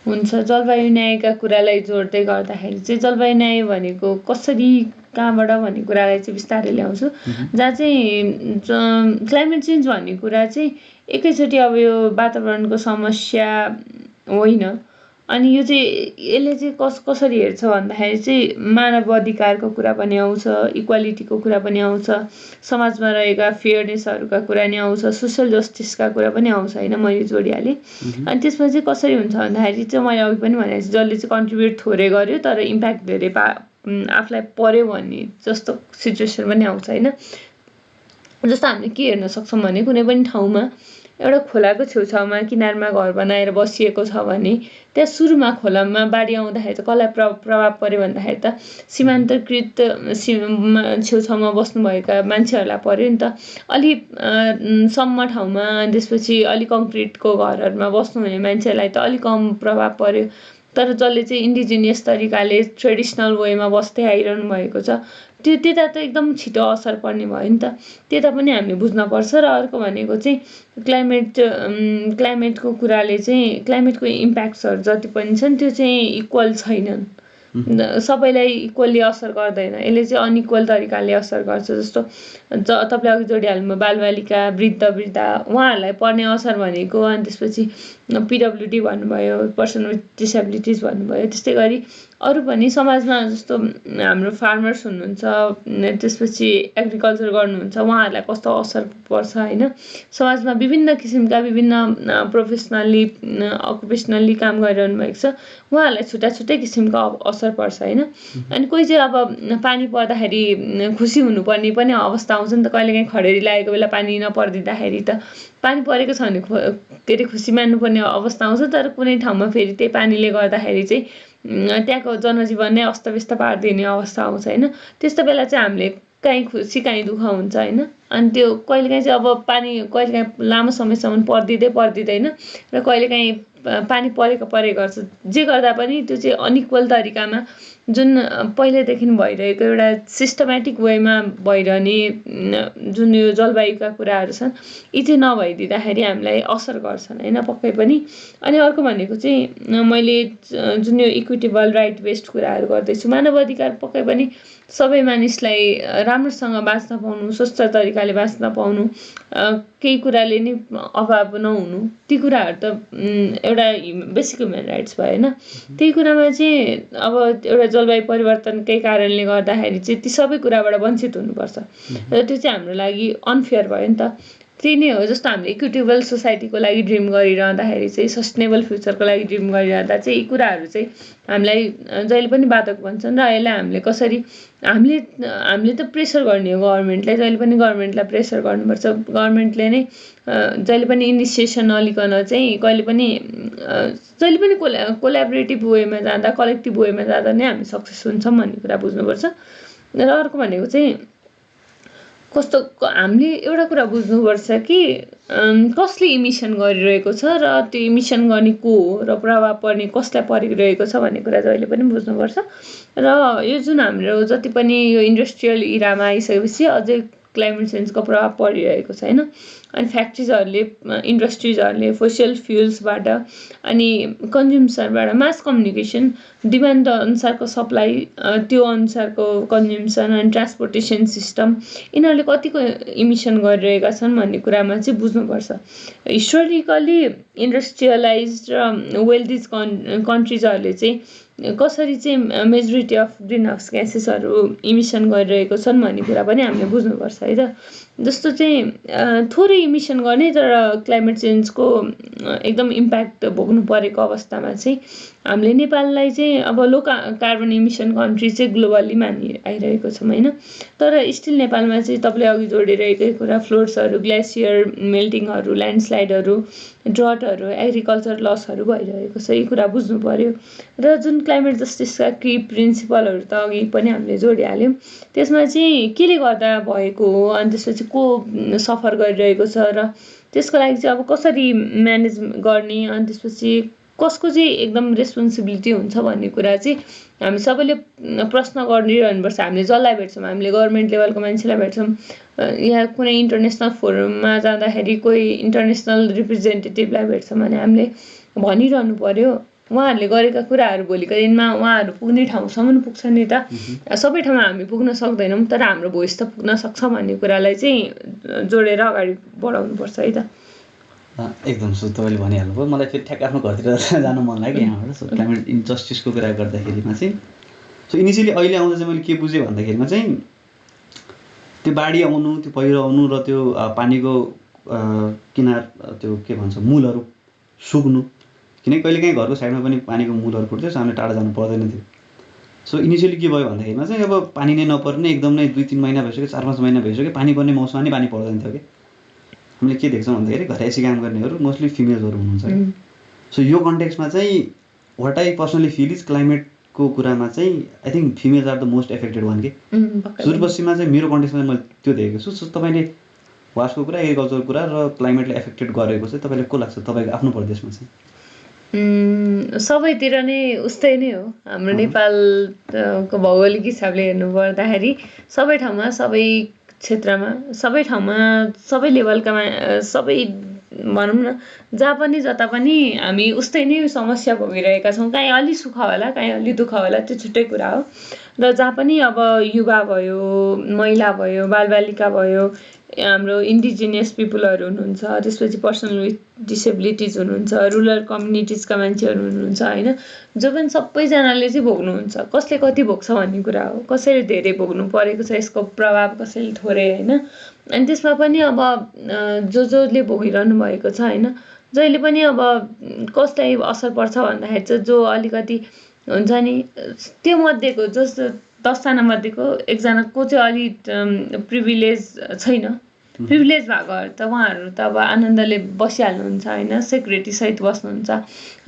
हुन्छ, जलवायु न्यायका कुरालाई जोड्दै गर्दाखेरि चाहिँ जलवायु न्याय भनेको कसरी कहाँबाट भन्ने कुरालाई चाहिँ बिस्तारै ल्याउँछु, जहाँ चाहिँ क्लाइमेट चेन्ज भन्ने कुरा चाहिँ एकैचोटि अब यो वातावरणको समस्या होइन, अनि यो चाहिँ यसले चाहिँ कसरी हेर्छ भन्दाखेरि चाहिँ मानव अधिकारको कुरा पनि आउँछ, इक्वालिटीको कुरा पनि आउँछ, समाजमा रहेका फेयरनेसहरूका कुरा नि आउँछ, सोसल जस्टिसका कुरा पनि आउँछ होइन, मैले जोडिहालेँ। अनि त्यसमा चाहिँ कसरी हुन्छ भन्दाखेरि चाहिँ मैले अघि पनि भनेको छु, जसले चाहिँ कन्ट्रिब्युट थोरै गर्यो तर इम्प्याक्ट धेरै आफूलाई पर्यो भन्ने जस्तो सिचुएसन पनि आउँछ होइन। जस्तो हामीले के हेर्न सक्छौँ भने कुनै पनि ठाउँमा एउटा खोलाको छेउछाउमा किनारमा घर बनाएर बसिएको छ भने त्यहाँ सुरुमा खोलामा बाढी आउँदाखेरि चाहिँ कसलाई प्रभाव पर्यो भन्दाखेरि त सीमान्तकृत छेउछाउमा बस्नुभएका मान्छेहरूलाई पर्यो नि त। अलि सम्म ठाउँमा त्यसपछि अलिक कङ्क्रिटको घरहरूमा बस्नुहुने मान्छेलाई त अलिक कम प्रभाव पर्यो। तर जसले चाहिँ इन्डिजिनियस तरिकाले ट्रेडिसनल वेमा बस्दै आइरहनु भएको छ त्यता त एकदम छिटो असर पर्ने भयो नि त। त्यता पनि हामीले बुझ्नुपर्छ। र अर्को भनेको चाहिँ क्लाइमेटको कुराले चाहिँ क्लाइमेटको इम्प्याक्ट्सहरू जति पनि छन् त्यो चाहिँ इक्वल छैनन्, सबैलाई इक्वल्ली असर गर्दैन, यसले चाहिँ अनइक्वल तरिकाले असर गर्छ। जस्तो तपाईँले अघि जोडिहाल्नुभयो बालबालिका वृद्ध उहाँहरूलाई पर्ने असर भनेको, अनि त्यसपछि पिडब्ल्युडी भन्नुभयो, पर्सन विथ डिसेबिलिटिज भन्नुभयो, त्यस्तै गरी अरू पनि समाजमा जस्तो हाम्रो फार्मर्स हुनुहुन्छ, त्यसपछि एग्रिकल्चर गर्नुहुन्छ, उहाँहरूलाई कस्तो असर पर्छ होइन। समाजमा विभिन्न किसिमका विभिन्न प्रोफेसनल्ली अकुपेसनल्ली काम गरिरहनु भएको छ, उहाँहरूलाई छुट्टै किसिमको असर पर्छ होइन। अनि कोही चाहिँ अब पानी पर्दाखेरि खुसी हुनुपर्ने पनि अवस्था आउँछ नि त। कहिलेकाहीँ खडेरी लागेको बेला पानी नपरिदिँदाखेरि त पानी परेको छ भने के अरे खुसी मान्नुपर्ने अवस्था आउँछ। तर कुनै ठाउँमा फेरि त्यही पानीले गर्दाखेरि चाहिँ त्यहाँको जनजीवन नै अस्तव्यस्त पारिदिने अवस्था आउँछ होइन। त्यस्तो बेला चाहिँ हामीले काहीँ खुसी काहीँ दुःख हुन्छ होइन। अनि त्यो कहिलेकाहीँ चाहिँ अब पानी कहिलेकाहीँ लामो समयसम्म पर्दिँदैन र कहिलेकाहीँ पानी परेको गर्छ। जे गर्दा पनि त्यो चाहिँ अनइक्वल तरिकामा जुन पहिल्यैदेखि भइरहेको एउटा सिस्टमेटिक वेमा भइरहने जुन यो जलवायुका कुराहरू छन् यी चाहिँ नभइदिँदाखेरि हामीलाई असर गर्छन् होइन पक्कै पनि। अनि अर्को भनेको चाहिँ मैले जुन यो इक्विटेबल राइट बेस्ड कुराहरू गर्दैछु, मानव अधिकार पक्कै पनि सबै मानिसलाई राम्रोसँग बाँच्न पाउनु, स्वस्थ तरिकाले बाँच्न पाउनु, केही कुराले नि अभाव नहुनु, ती कुराहरू त एउटा बेसिक ह्युमन राइट्स भयो होइन। त्यही कुरामा चाहिँ अब एउटा जलवायु परिवर्तनकै कारणले गर्दाखेरि चाहिँ ती सबै कुराबाट वञ्चित हुनुपर्छ र त्यो चाहिँ हाम्रो लागि अनफेयर भयो नि त। त्यही नै हो। जस्तो हामीले इक्विटेबल सोसाइटीको लागि ड्रिम गरिरहँदाखेरि चाहिँ सस्टेनेबल फ्युचरको लागि ड्रिम गरिरहँदा चाहिँ यी कुराहरू चाहिँ हामीलाई जहिले पनि बाधक बन्छन् र यसलाई हामीले कसरी हामीले त प्रेसर गर्ने हो गभर्मेन्टलाई, जहिले पनि गभर्मेन्टलाई प्रेसर गर्नुपर्छ। गभर्मेन्टले नै जहिले पनि इनिसिएसन नलिकन चाहिँ जहिले पनि कोल्याबोरेटिभ वेमा जाँदा, कलेक्टिभ वेमा जाँदा नै हामी सक्सेस हुन्छौँ भन्ने कुरा बुझ्नुपर्छ। र अर्को भनेको चाहिँ कस्तो हामीले एउटा कुरा बुझ्नुपर्छ कि कसले इमिसन गरिरहेको छ र त्यो इमिसन गर्ने को हो र प्रभाव पर्ने कसलाई परिरहेको छ भन्ने कुरा जहिले पनि बुझ्नुपर्छ। र यो जुन हाम्रो जति पनि यो इन्डस्ट्रियल इरामा आइसकेपछि अझै क्लाइमेट चेन्जको प्रभाव परिरहेको छ होइन। अनि इन्डस्ट्रिजहरूले फोसियल फ्युल्सबाट अनि कन्ज्युम्सनबाट मास कम्युनिकेसन डिमान्ड अनुसारको सप्लाई, त्यो अनुसारको कन्ज्युम्सन अनि ट्रान्सपोर्टेसन सिस्टम यिनीहरूले कतिको इमिसन गरिरहेका छन् भन्ने कुरामा चाहिँ बुझ्नुपर्छ। हिस्टोरिकली इन्डस्ट्रियलाइज र वेल्दिज कन्ट्रिजहरूले चाहिँ कसरी चाहिँ मेजोरिटी अफ ग्रिन हाउस ग्यासेसहरू इमिसन गरिरहेको छन् भन्ने कुरा पनि हामीले बुझ्नुपर्छ है त। जस्तो चाहिँ थोरै इमिसन गर्ने तर क्लाइमेट चेन्जको एकदम इम्प्याक्ट भोग्नु परेको अवस्थामा चाहिँ हामीले नेपाललाई चाहिँ अब लो कार्बन इमिसन कन्ट्री चाहिँ ग्लोबल्ली मानि आइरहेको छौँ होइन। तर स्टिल नेपालमा चाहिँ तपाईँले अघि जोडिरहेकै कुरा फ्लोड्सहरू, ग्लेसियर मेल्टिङहरू, ल्यान्डस्लाइडहरू, ड्रटहरू, एग्रिकल्चर लसहरू भइरहेको छ। यी कुरा बुझ्नु पर्यो। र जुन क्लाइमेट जस्टिसका की प्रिन्सिपलहरू त अघि पनि हामीले जोडिहाल्यौँ, त्यसमा चाहिँ केले गर्दा भएको हो, अनि त्यसपछि को सफर गरिरहेको छ र त्यसको लागि चाहिँ अब कसरी म्यानेज गर्ने, अनि त्यसपछि कसको चाहिँ एकदम रेस्पोन्सिबिलिटी हुन्छ भन्ने कुरा चाहिँ हामी सबैले प्रश्न गरिरहनुपर्छ। हामीले जसलाई भेट्छौँ, हामीले गभर्मेन्ट लेभलको मान्छेलाई भेट्छौँ या कुनै इन्टरनेसनल फोरममा जाँदाखेरि कोही इन्टरनेसनल रिप्रेजेन्टेटिभलाई भेट्छौँ भने हामीले भनिरहनु पर्यो उहाँहरूले गरेका कुराहरू भोलिको दिनमा उहाँहरू पुग्ने ठाउँसम्म पुग्छ नि त। सबै ठाउँमा हामी पुग्न सक्दैनौँ तर हाम्रो भोइस त पुग्न सक्छ भन्ने कुरालाई चाहिँ जोडेर अगाडि बढाउनुपर्छ है त। एकदम सो तपाईँले भनिहाल्नुभयो। मलाई फेरि ठ्याक्क आफ्नो घरतिर जान मन लाग्यो यहाँबाट। सो क्लाइमेट इन्जस्टिसको कुरा गर्दाखेरिमा चाहिँ सो इनिसियली अहिले आउँदा चाहिँ मैले के बुझेँ भन्दाखेरिमा चाहिँ त्यो बाढी आउनु, त्यो पहिरो आउनु र त्यो पानीको किनार त्यो के भन्छ मूलहरू सुक्नु, किनकि कहिलेकाहीँ घरको साइडमा पनि पानीको मूलहरू फुट्थ्यो, सामने टाढा जानु पर्दैन थियो। सो इनिसियली के भयो भन्दाखेरिमा चाहिँ अब पानी नै नपर्ने एकदम नै 2-3 महिना भइसक्यो, 4-5 महिना भइसक्यो, पानी पर्ने मौसममा नि पानी पर्दैन थियो कि। हामीले के देख्छौँ भन्दाखेरि घरैसी काम गर्नेहरू मोस्टली फिमेल्सहरू हुनुहुन्छ कि। सो यो कन्टेक्स्टमा चाहिँ what I personally feel is क्लाइमेटको कुरामा चाहिँ I think females are the most affected one कि। सुदूरपश्चिममा चाहिँ मेरो कन्टेक्स्टमा मैले त्यो देखेको छु। सो तपाईँले वासको कुरा, एग्रिकल्चरको कुरा र क्लाइमेटले एफेक्टेड गरेको चाहिँ तपाईँलाई को लाग्छ तपाईँको आफ्नो प्रदेशमा चाहिँ? सबैतिर नै उस्तै नै हो। हाम्रो नेपालको भौगोलिक हिसाबले हेर्नु पर्दाखेरि सबै ठाउँमा, सबै क्षेत्रमा, सबै ठाउँमा, सबै लेभलका सबै भनौँ न जहाँ पनि जता पनि हामी उस्तै नै समस्या भोगिरहेका छौँ। काहीँ अलि सुख होला, काहीँ अलि दुःख होला, त्यो छुट्टै कुरा हो। र जहाँ पनि अब युवा भयो, महिला भयो, बालबालिका भयो, हाम्रो इन्डिजिनियस पिपुलहरू हुनुहुन्छ, त्यसपछि पर्सनल विथ डिसेबिलिटिज हुनुहुन्छ, रुरल कम्युनिटिजका मान्छेहरू हुनुहुन्छ होइन, जो पनि सबैजनाले चाहिँ भोग्नुहुन्छ। कसले कति भोग्छ भन्ने कुरा हो। कसैले धेरै भोग्नु परेको छ यसको प्रभाव, कसैले थोरै होइन। अनि त्यसमा पनि अब जसले भोगिरहनु भएको छ होइन, जहिले पनि अब कसलाई असर पर्छ भन्दाखेरि चाहिँ जो अलिकति हुन्छ नि त्यो मध्येको जस 10जना मध्येको एकजना को चाहिँ अलिक प्रिभिलेज छैन, प्रिभिलेज भएकोहरू त उहाँहरू त अब आनन्दले बसिहाल्नुहुन्छ होइन, सेक्युरिटीसहित बस्नुहुन्छ।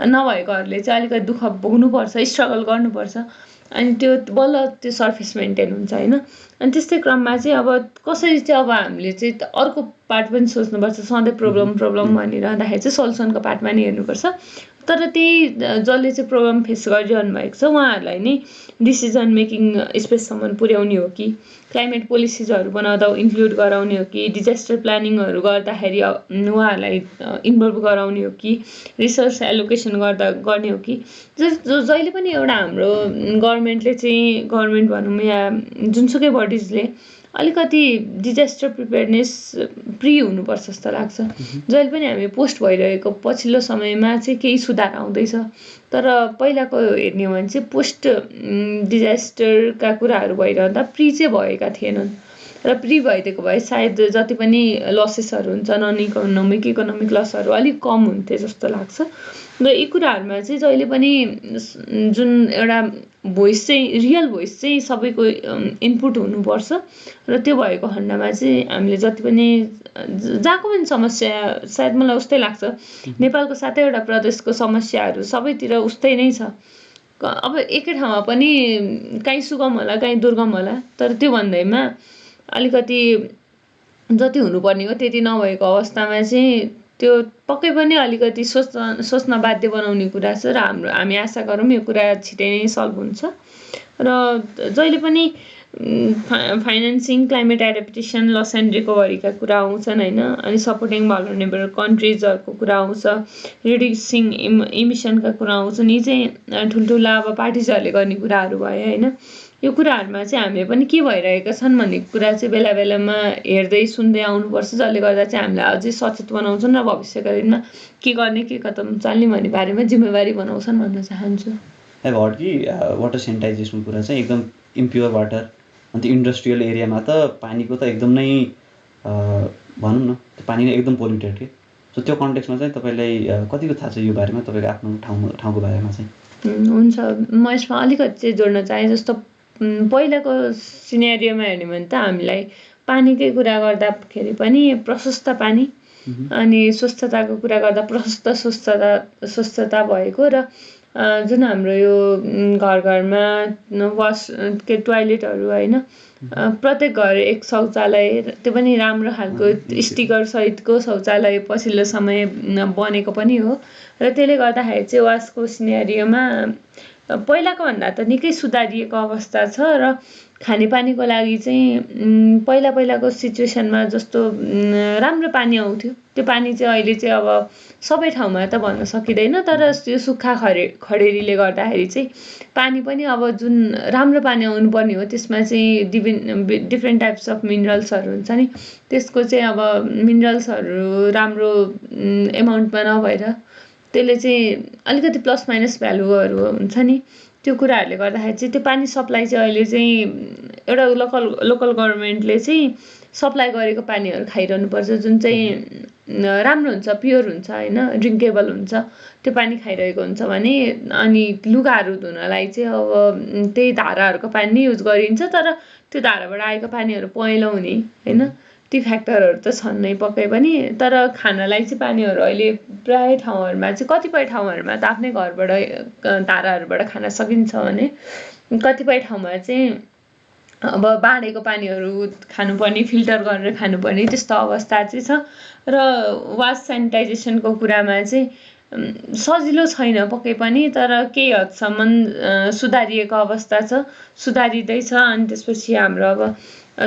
नभएकोहरूले चाहिँ अलिकति दुःख भोग्नुपर्छ, स्ट्रगल गर्नुपर्छ। अनि त्यो बल्ल त्यो सर्फेस मेन्टेन हुन्छ होइन। अनि त्यस्तै क्रममा चाहिँ अब कसरी चाहिँ अब हामीले चाहिँ अर्को पार्ट पनि सोच्नुपर्छ। सधैँ प्रब्लम भनिरहँदाखेरि चाहिँ सल्युसनको पार्टमा नि हेर्नुपर्छ। तर त्यही जसले चाहिँ प्रब्लम फेस गरिरहनु भएको छ उहाँहरूलाई नै डिसिजन मेकिङ स्पेससम्म पुर्याउने हो कि, क्लाइमेट पोलिसिजहरू बनाउँदा इन्क्लुड गराउने हो कि, डिजास्टर प्लानिङहरू गर्दाखेरि उहाँहरूलाई इन्भल्भ गराउने हो कि, रिसोर्स एलोकेसन गर्ने हो कि। जहिले पनि एउटा हाम्रो गभर्मेन्टले चाहिँ, गभर्मेन्ट भनौँ या जुनसुकै बडिजले अलिकति डिजास्टर प्रिपेयरनेस प्रि हुनुपर्छ जस्तो लाग्छ। जहिले पनि हामी पोस्ट भइरहेको पछिल्लो समयमा चाहिँ केही सुधार आउँदैछ, तर पहिलाको हेर्ने हो भने चाहिँ पोस्ट डिजास्टरका कुराहरू भइरहँदा प्रि चाहिँ भएका थिएनन्। र प्रि भइदिएको भए सायद जति पनि लसेसहरू हुन्छ, इकोनोमिक लसहरू अलिक कम हुन्थे जस्तो लाग्छ। र यी कुराहरूमा चाहिँ जहिले पनि जुन एउटा भोइस चाहिँ, रियल भोइस चाहिँ सबैको इनपुट हुनुपर्छ। र त्यो भएको खण्डमा चाहिँ हामीले जति पनि जहाँको पनि समस्या, सायद मलाई उस्तै लाग्छ नेपालको 7वटा प्रदेशको समस्याहरू सबैतिर उस्तै नै छ। अब एकै ठाउँमा पनि काहीँ सुगम होला, काहीँ दुर्गम होला, तर त्यो भन्दैमा अलिकति जति हुनुपर्ने हो त्यति नभएको अवस्थामा चाहिँ त्यो पक्कै पनि अलिकति सोच्न बाध्य बनाउने कुरा छ। र हामी आशा गरौँ यो कुरा छिटै नै सल्भ हुन्छ। र जहिले पनि financing, climate adaptation, loss and रिकभरीका कुरा आउँछन् होइन। अनि सपोर्टिङ भल्नरेबल कन्ट्रिजहरूको कुरा आउँछ, रिड्युसिङ इमिसनका कुरा आउँछन्। यी चाहिँ ठुल्ठुला अब पार्टिजहरूले गर्ने कुराहरू भयो होइन। यो कुराहरूमा चाहिँ हामीले पनि के भइरहेका छन् भन्ने कुरा चाहिँ बेला बेलामा हेर्दै सुन्दै आउनुपर्छ, जसले गर्दा चाहिँ हामीलाई अझै सचेत बनाउँछन् र भविष्यका दिनमा के गर्ने, के कदम चाल्ने भन्ने बारेमा जिम्मेवारी बनाउँछन् भन्न चाहन्छु। आई हर्ड कि वाटर सेनिटाइजेसनको कुरा चाहिँ एकदम इम्प्योर वाटर, अन्त इन्डस्ट्रियल एरियामा त पानीको त एकदम नै भनौँ न पानी नै एकदम पोल्युटेड के। सो त्यो कन्टेक्स्टमा चाहिँ तपाईँलाई कतिको थाहा छ यो बारेमा, तपाईँको आफ्नो ठाउँको बारेमा चाहिँ? हुन्छ, म यसमा अलिकति चाहिँ जोड्न चाहेँ। जस्तो पहिलाको सिनेरियोमा हेर्ने भने त हामीलाई पानीकै कुरा गर्दाखेरि पनि प्रशस्त पानी, अनि स्वच्छताको कुरा गर्दा स्वच्छता भएको, र जुन हाम्रो यो घर घरमा टोयलेटहरू होइन, प्रत्येक घर एक शौचालय, त्यो पनि राम्रो खालको स्टिकर सहितको शौचालय पछिल्लो समय बनेको पनि हो। र त्यसले गर्दाखेरि चाहिँ वासको सिनेरियोमा पहिलाको भन्दा त निकै सुधारिएको अवस्था छ। र खानेपानीको लागि चाहिँ पहिलाको सिचुएसनमा जस्तो राम्रो पानी आउँथ्यो, त्यो पानी चाहिँ अहिले चाहिँ अब सबै ठाउँमा त भन्न सकिँदैन, तर त्यो सुक्खा खडेरीले गर्दाखेरि चाहिँ पानी पनि अब जुन राम्रो पानी आउनुपर्ने हो त्यसमा चाहिँ डिफ्रेन्ट टाइप्स अफ मिनरल्सहरू हुन्छ नि, त्यसको चाहिँ अब मिनरल्सहरू राम्रो एमाउन्टमा नभएर त्यसले चाहिँ अलिकति प्लस माइनस भ्यालुहरू हुन्छ नि, त्यो कुराहरूले गर्दाखेरि चाहिँ त्यो पानी सप्लाई चाहिँ अहिले चाहिँ एउटा लोकल गभर्मेन्टले चाहिँ सप्लाई गरेको पानीहरू खाइरहनुपर्छ, जुन चाहिँ राम्रो हुन्छ, प्योर हुन्छ होइन, ड्रिङ्केबल हुन्छ, त्यो पानी खाइरहेको हुन्छ भने। अनि लुगाहरू धुनलाई चाहिँ अब त्यही धाराहरूको पानी नै युज गरिन्छ, तर त्यो धाराबाट आएको पानीहरू पहेँलो हुने होइन, ती फ्याक्टरहरू त छन् नै पक्कै पनि। तर खानलाई चाहिँ पानीहरू अहिले प्राय ठाउँहरूमा चाहिँ कतिपय ठाउँहरूमा त आफ्नै घरबाट धाराहरूबाट खान सकिन्छ भने कतिपय ठाउँमा चाहिँ अब बाँडेको पानीहरू खानुपर्ने, फिल्टर गरेर खानुपर्ने त्यस्तो अवस्था चाहिँ छ। र वास सेनिटाइजेसनको कुरामा चाहिँ सजिलो छैन पक्कै पनि, तर केही हदसम्म सुधारिएको अवस्था छ, सुधारिँदैछ। अनि त्यसपछि हाम्रो अब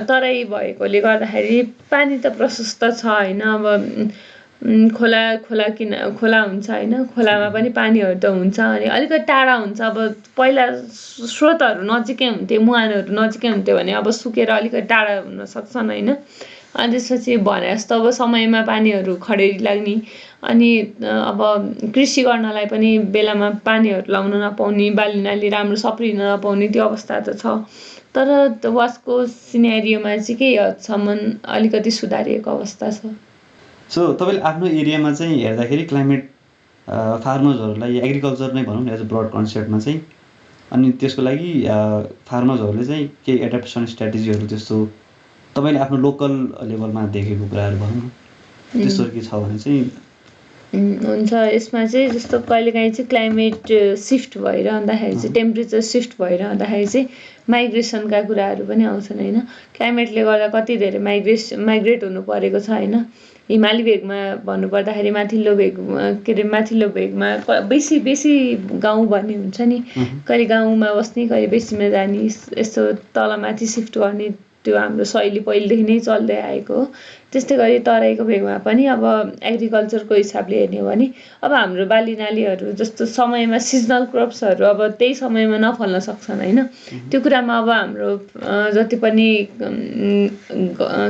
तराई भएकोले गर्दाखेरि पानी त प्रशस्त छ होइन, अब खोला हुन्छ होइन, खोलामा पनि पानीहरू त हुन्छ, अनि अलिकति टाढा हुन्छ। अब पहिला स्रोतहरू नजिकै हुन्थे, मुहानहरू नजिकै हुन्थ्यो भने अब सुकेर अलिकति टाढा हुन सक्छन् होइन। अनि त्यसपछि भने जस्तो अब समयमा पानीहरू खडेरी लाग्ने, अनि अब कृषि गर्नलाई पनि बेलामा पानीहरू लाउन नपाउने, बाली नाली राम्रो सप्रिन नपाउने त्यो अवस्था त छ। तर वासको सिनेरियोमा चाहिँ केही हदसम्म अलिकति सुधारिएको अवस्था छ। सो तपाईँले आफ्नो एरियामा चाहिँ हेर्दाखेरि क्लाइमेट फार्मर्सहरूलाई एग्रिकल्चर नै भनौँ न एज अ ब्रड कन्सेप्टमा चाहिँ, अनि त्यसको लागि फार्मर्सहरूले चाहिँ केही एडाप्टेसन स्ट्राटेजीहरू त्यस्तो तपाईँले आफ्नो लोकल लेभलमा देखेको कुराहरू भनौँ न, त्यस्तोहरू के छ भने चाहिँ हुन्छ। यसमा चाहिँ जस्तो कहिलेकाहीँ चाहिँ क्लाइमेट सिफ्ट भइरहँदाखेरि चाहिँ टेम्परेचर सिफ्ट भइरहँदाखेरि चाहिँ माइग्रेसनका कुराहरू पनि आउँछन् होइन। क्लाइमेटले गर्दा कति धेरै माइग्रेट हुनु परेको छ होइन। हिमाली भेगमा भन्नुपर्दाखेरि माथिल्लो भेगमा बेसी गाउँ भन्ने हुन्छ नि, कहिले गाउँमा बस्ने कहिले बेसीमा जाने, यस्तो तलमाथि सिफ्ट गर्ने त्यो हाम्रो शैली पहिलेदेखि नै चल्दै आएको हो। त्यस्तै गरी तराईको भेगमा पनि अब एग्रिकल्चरको हिसाबले हेर्ने हो भने अब हाम्रो बाली नालीहरू जस्तो समयमा सिजनल क्रप्सहरू अब त्यही समयमा नफल्न सक्छन् होइन। त्यो कुरामा अब हाम्रो जति पनि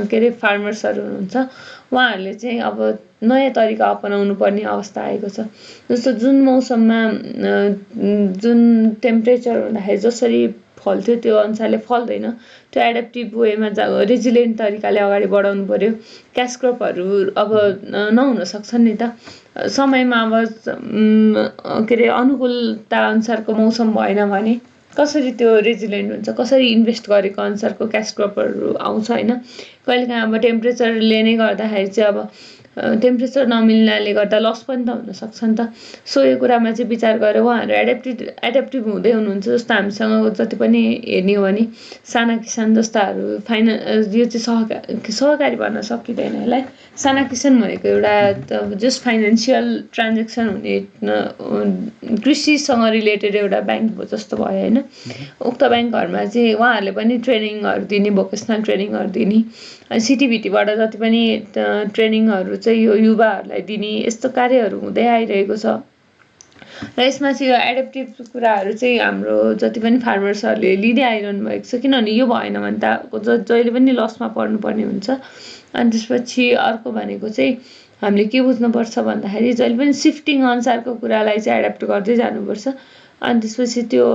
के अरे फार्मर्सहरू हुनुहुन्छ उहाँहरूले चाहिँ अब नयाँ तरिका अपनाउनु पर्ने अवस्था आएको छ। जस्तो जुन मौसममा जुन टेम्परेचर हुँदाखेरि जसरी फल्थ्यो त्यो अनुसारले फल्दैन, त्यो एडेप्टिभ वेमा रेजिलियन्ट तरिकाले अगाडि बढाउनु पर्यो। क्यास क्रपहरू अब नहुन सक्छन् नि त, समयमा अब के अरे अनुकूलता अनुसारको मौसम भएन भने कसरी त्यो रेजिलियन्ट हुन्छ, कसरी इन्भेस्ट गरेको अनुसारको क्यास क्रपहरू आउँछ होइन। कहिलेकाहीँ अब टेम्परेचरले नै गर्दाखेरि चाहिँ अब टेम्परेचर नमिल्नाले गर्दा लस पनि त हुनसक्छ नि त। सो यो कुरामा चाहिँ विचार गरेर उहाँहरू एडेप्टिभ हुँदै हुनुहुन्छ। जस्तो हामीसँग जति पनि हेर्ने हो भने साना किसान जस्ताहरू यो चाहिँ सहकारी भन्न सकिँदैन यसलाई। साना किसान भनेको एउटा जस्ट फाइनेन्सियल ट्रान्जेक्सन हुने कृषिसँग रिलेटेड एउटा ब्याङ्क जस्तो भयो होइन। उक्त ब्याङ्कहरूमा चाहिँ उहाँहरूले पनि ट्रेनिङहरू दिने, भोकेसनल ट्रेनिङहरू दिने, सिटिभिटीबाट जति पनि ट्रेनिङहरू चाहिँ यो युवाहरूलाई दिने यस्तो कार्यहरू हुँदै आइरहेको छ। र यसमा चाहिँ यो एडेप्टिभ कुराहरू चाहिँ हाम्रो जति पनि फार्मर्सहरूले लिँदै आइरहनु भएको छ, किनभने यो भएन भने त जहिले पनि लसमा पर्नुपर्ने हुन्छ। अनि त्यसपछि अर्को भनेको चाहिँ हामीले के बुझ्नुपर्छ भन्दाखेरि जहिले पनि सिफ्टिङ अनुसारको कुरालाई चाहिँ एडेप्ट गर्दै जानुपर्छ। अनि त्यसपछि त्यो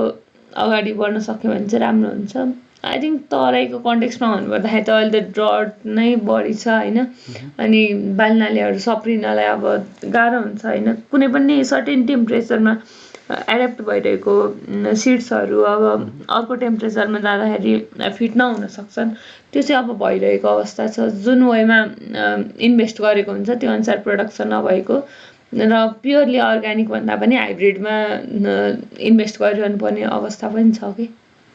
अगाडि बढ्न सक्यो भने चाहिँ राम्रो हुन्छ। आई थिङ्क तराईको कन्टेक्स्टमा भन्नुपर्दाखेरि त अहिले त ड्रट नै बढी छ होइन। अनि बालीनालीहरू सप्रिनलाई अब गाह्रो हुन्छ होइन। कुनै पनि सर्टेन टेम्परेचरमा एडेप्ट भइरहेको सिड्सहरू अब अर्को टेम्परेचरमा जाँदाखेरि फिट नहुन सक्छन्। त्यो चाहिँ अब भइरहेको अवस्था छ। जुन वेमा इन्भेस्ट गरेको हुन्छ त्यो अनुसार प्रोडक्सन नभएको र प्योरली अर्ग्यानिक भन्दा पनि हाइब्रिडमा इन्भेस्ट गरिरहनु पर्ने अवस्था पनि छ कि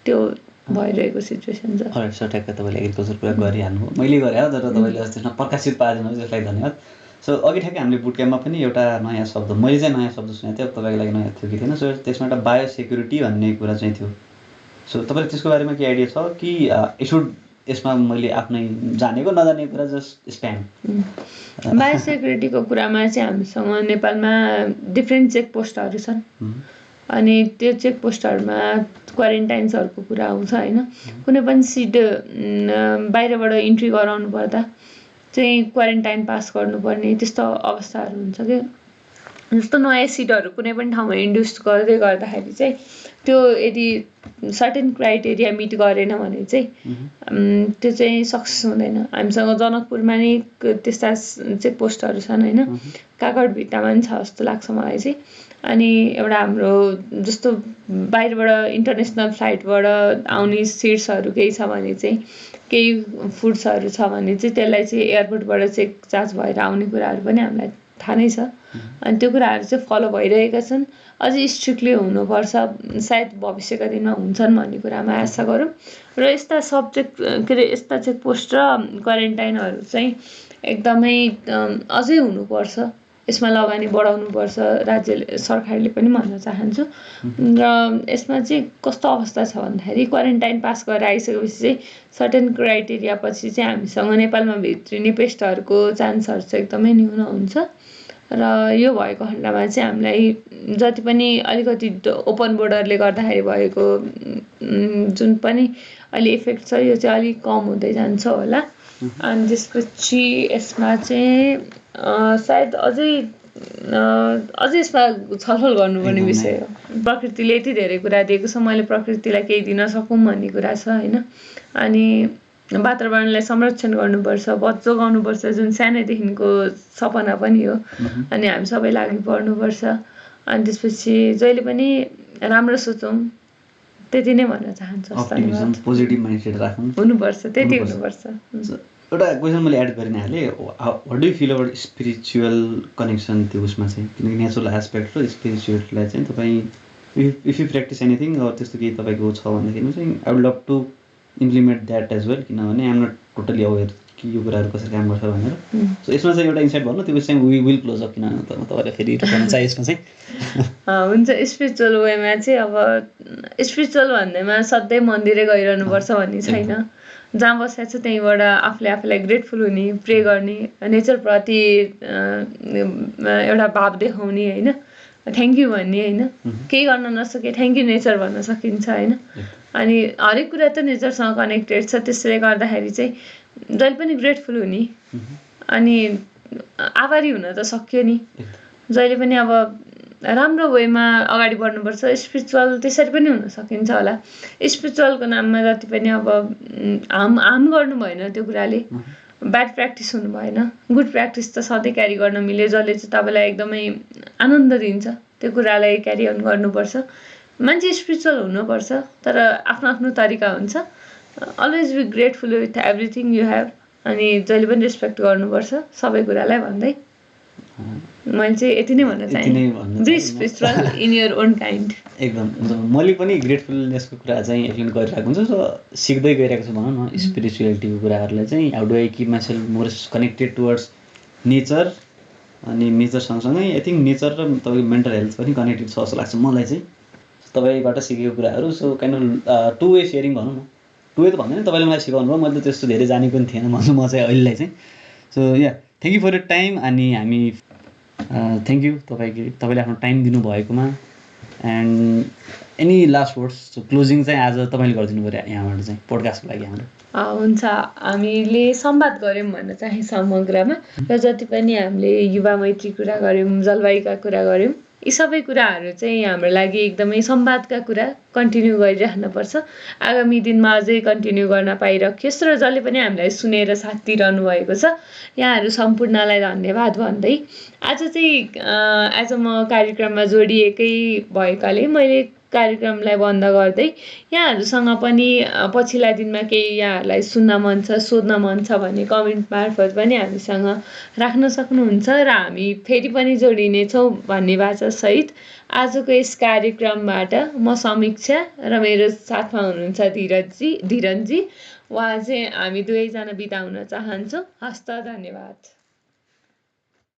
त्यो भइरहेको सिचुएसन छ। सर ठ्याक्क तपाईँले एग्रिकल्चर कुरा गरिहाल्नु, मैले गरेँ हो, तर तपाईँले त्यसमा प्रकाशित पारिदिनु त्यसलाई धन्यवाद। सो अघि ठ्याक्कै हामीले बुट क्याम्पमा पनि एउटा नयाँ शब्द, मैले चाहिँ नयाँ शब्द सुनेको थिएँ, अब तपाईँको लागि नयाँ थियो कि थिएन। सो त्यसमा एउटा बायोसेक्युरिटी भन्ने कुरा चाहिँ थियो। सो तपाईँलाई त्यसको बारेमा के आइडिया छ कि यसमा मैले आफ्नै जानेको नजानेको कुरा जस्ट स्प्याम? बायोसेक्युरिटीको कुरामा चाहिँ हामीसँग नेपालमा डिफ्रेन्ट चेकपोस्टहरू छन् अनि त्यो चेकपोस्टहरूमा क्वारेन्टाइन्सहरूको कुरा आउँछ होइन। कुनै पनि सिट बाहिरबाट इन्ट्री गराउनु पर्दा चाहिँ क्वारेन्टाइन पास गर्नुपर्ने त्यस्तो अवस्थाहरू हुन्छ कि जस्तो नयाँ सिटहरू कुनै पनि ठाउँमा इन्ड्युस गर्दै गर्दाखेरि चाहिँ त्यो यदि सर्टेन क्राइटेरिया मिट गरेन भने चाहिँ त्यो चाहिँ सक्सेस हुँदैन। हामीसँग जनकपुरमा नै त्यस्ता चेकपोस्टहरू छन् होइन, काकडभिट्टामा पनि छ जस्तो लाग्छ मलाई चाहिँ। अनि एउटा हाम्रो जस्तो बाहिरबाट इन्टरनेसनल फ्लाइटबाट आउने सिट्सहरू केही छ भने चाहिँ केही फुड्सहरू छ भने चाहिँ त्यसलाई चाहिँ एयरपोर्टबाट चेक चार्ज भएर आउने कुराहरू पनि हामीलाई थाहा नै छ। अनि त्यो कुराहरू चाहिँ फलो भइरहेका छन्। अझै स्ट्रिक्टली हुनुपर्छ, सायद भविष्यका दिनमा हुन्छन् भन्ने कुरामा आशा गरौँ। र यस्ता यस्ता चेकपोस्ट र क्वारेन्टाइनहरू चाहिँ एकदमै अझै हुनुपर्छ, यसमा लगानी बढाउनुपर्छ राज्य सरकारले पनि भन्न चाहन्छु। र यसमा चाहिँ कस्तो अवस्था छ भन्दाखेरि क्वारेन्टाइन पास गरेर आइसकेपछि चाहिँ सर्टेन क्राइटेरिया पछि चाहिँ हामीसँग नेपालमा भित्रिने पेस्टहरूको चान्सहरू चाहिँ एकदमै न्यून हुन्छ। र यो भएको खण्डमा चाहिँ हामीलाई जति पनि अलिकति ओपन बोर्डरले गर्दाखेरि भएको जुन पनि अहिले इफेक्ट छ यो चाहिँ अलिक कम हुँदै जान्छ होला। अनि त्यसपछि यसमा चाहिँ सायद अझै यसमा छलफल गर्नुपर्ने विषय हो। प्रकृतिले यति धेरै कुरा दिएको छ, मैले प्रकृतिलाई केही दिन सकौँ भन्ने कुरा छ होइन। अनि वातावरणलाई संरक्षण गर्नुपर्छ, बच जोगाउनुपर्छ, जुन सानैदेखिको सपना पनि हो। अनि हामी सबै लागि पर्नुपर्छ। अनि त्यसपछि जहिले पनि राम्रो सोचौँ, त्यति नै भन्न चाहन्छु। पोजिटिभ माइन्डसेट राख्नु हुनुपर्छ, त्यति हुनुपर्छ। एउटा क्वेसन मैले एड गरिन हालेँ, what do you feel about spiritual connection त्यो उसमा चाहिँ? किनकि नेचुरल एस्पेक्ट र स्पिरिचुअललाई चाहिँ तपाईँ इफ यु प्र्याक्टिस एनिथिङ त्यस्तो केही तपाईँको छ भन्दाखेरि चाहिँ I would love to implement that as well, किनभने आइएम नट टोटली अवेर कि यो कुराहरू कसरी काम गर्छ भनेर। सो यसमा चाहिँ एउटा इन्साइट भन्नु, त्यो चाहिँ वी विल क्लोज अप, किनभने तपाईँलाई फेरि भन्न चाहे यसमा चाहिँ हुन्छ। स्पिरिचुअल वेमा चाहिँ अब स्पिरिचुअल भन्दैमा सधैँ मन्दिरै गइरहनुपर्छ भन्ने छैन। जहाँ बसेको छ त्यहीँबाट आफूलाई ग्रेटफुल हुने, प्रे गर्ने, नेचरप्रति एउटा भाव देखाउने होइन, थ्याङ्क यू भन्ने होइन। केही गर्न नसके थ्याङ्क यू नेचर भन्न सकिन्छ होइन। अनि हरेक कुरा त नेचरसँग कनेक्टेड छ, त्यसले गर्दाखेरि चाहिँ जहिले पनि ग्रेटफुल हुने अनि आभारी हुन त सक्यो नि। जहिले पनि अब राम्रो वेमा अगाडि बढ्नुपर्छ। स्पिरिचुअल त्यसरी पनि हुन सकिन्छ होला। स्पिरिचुअलको नाममा जति पनि अब हार्म गर्नु भएन, त्यो कुराले ब्याड प्र्याक्टिस हुनु भएन। गुड प्र्याक्टिस त सधैँ क्यारी गर्न मिल्यो, जसले चाहिँ तपाईँलाई एकदमै आनन्द दिन्छ, त्यो कुरालाई क्यारी अन गर्नुपर्छ। मान्छे स्पिरिचुअल हुनुपर्छ, तर आफ्नो आफ्नो तरिका हुन्छ। Always be grateful with everything you have, अनि जहिले पनि रेस्पेक्ट गर्नुपर्छ सबै कुरालाई भन्दै मैले चाहिँ यति नै भन्न चाहेँ। Be spiritual in your own kind. एकदम मैले पनि ग्रेटफुलनेसको कुरा चाहिँ एक्सप्लेन गरिरहेको हुन्छु। सो सिक्दै गइरहेको छु भनौँ न स्पिरिचुअलिटीको कुराहरूलाई चाहिँ। How do I keep myself more connected towards nature, अनि नेचर सँगसँगै आई थिङ्क नेचर र तपाईँको मेन्टल हेल्थ पनि कनेक्टेड छ जस्तो लाग्छ मलाई चाहिँ तपाईँबाट सिकेको कुराहरू। So kind of two way sharing भनौँ न, टु वे त भन्दैन, तपाईँले मलाई सिकाउनु भयो, मैले त त्यस्तो धेरै जानेको पनि थिएन म चाहिँ अहिलेलाई चाहिँ। So yeah thank you for your time, अनि हामी थ्याङ्क यू तपाईँले आफ्नो टाइम दिनुभएकोमा। And any last words? So closing चाहिँ आज तपाईँले गरिदिनु पऱ्यो यहाँबाट चाहिँ पोडकास्टको लागि हाम्रो। हुन्छ, हामीले संवाद गऱ्यौँ भन्न चाहे समग्रमा, र जति पनि हामीले युवा मैत्री कुरा गऱ्यौँ, जलवायुका कुरा गऱ्यौँ, यी सबै कुराहरू चाहिँ हाम्रो लागि एकदमै संवादका कुरा कन्टिन्यू गरिराख्नुपर्छ। आगामी दिनमा अझै कन्टिन्यू गर्न पाइरहोस्। र जसले पनि हामीलाई सुनेर साथ दिइरहनु भएको छ, यहाँहरू सम्पूर्णलाई धन्यवाद भन्दै आज चाहिँ आज म कार्यक्रममा जोडिएकै भएकाले मैले कार्यक्रमलाई बन्द गर्दै यहाँहरूसँग पनि पछिल्ला दिनमा केही यहाँहरूलाई सुन्न मन छ, सोध्न मन छ भने कमेन्ट मार्फत पनि हामीसँग राख्न सक्नुहुन्छ, र हामी फेरि पनि जोडिनेछौँ भन्ने बाचासहित आजको यस कार्यक्रमबाट म समीक्षा र मेरो साथमा हुनुहुन्छ धीरनजी। उहाँ चाहिँ हामी दुवैजना बिदा हुन चाहन्छौँ। हस्त, धन्यवाद।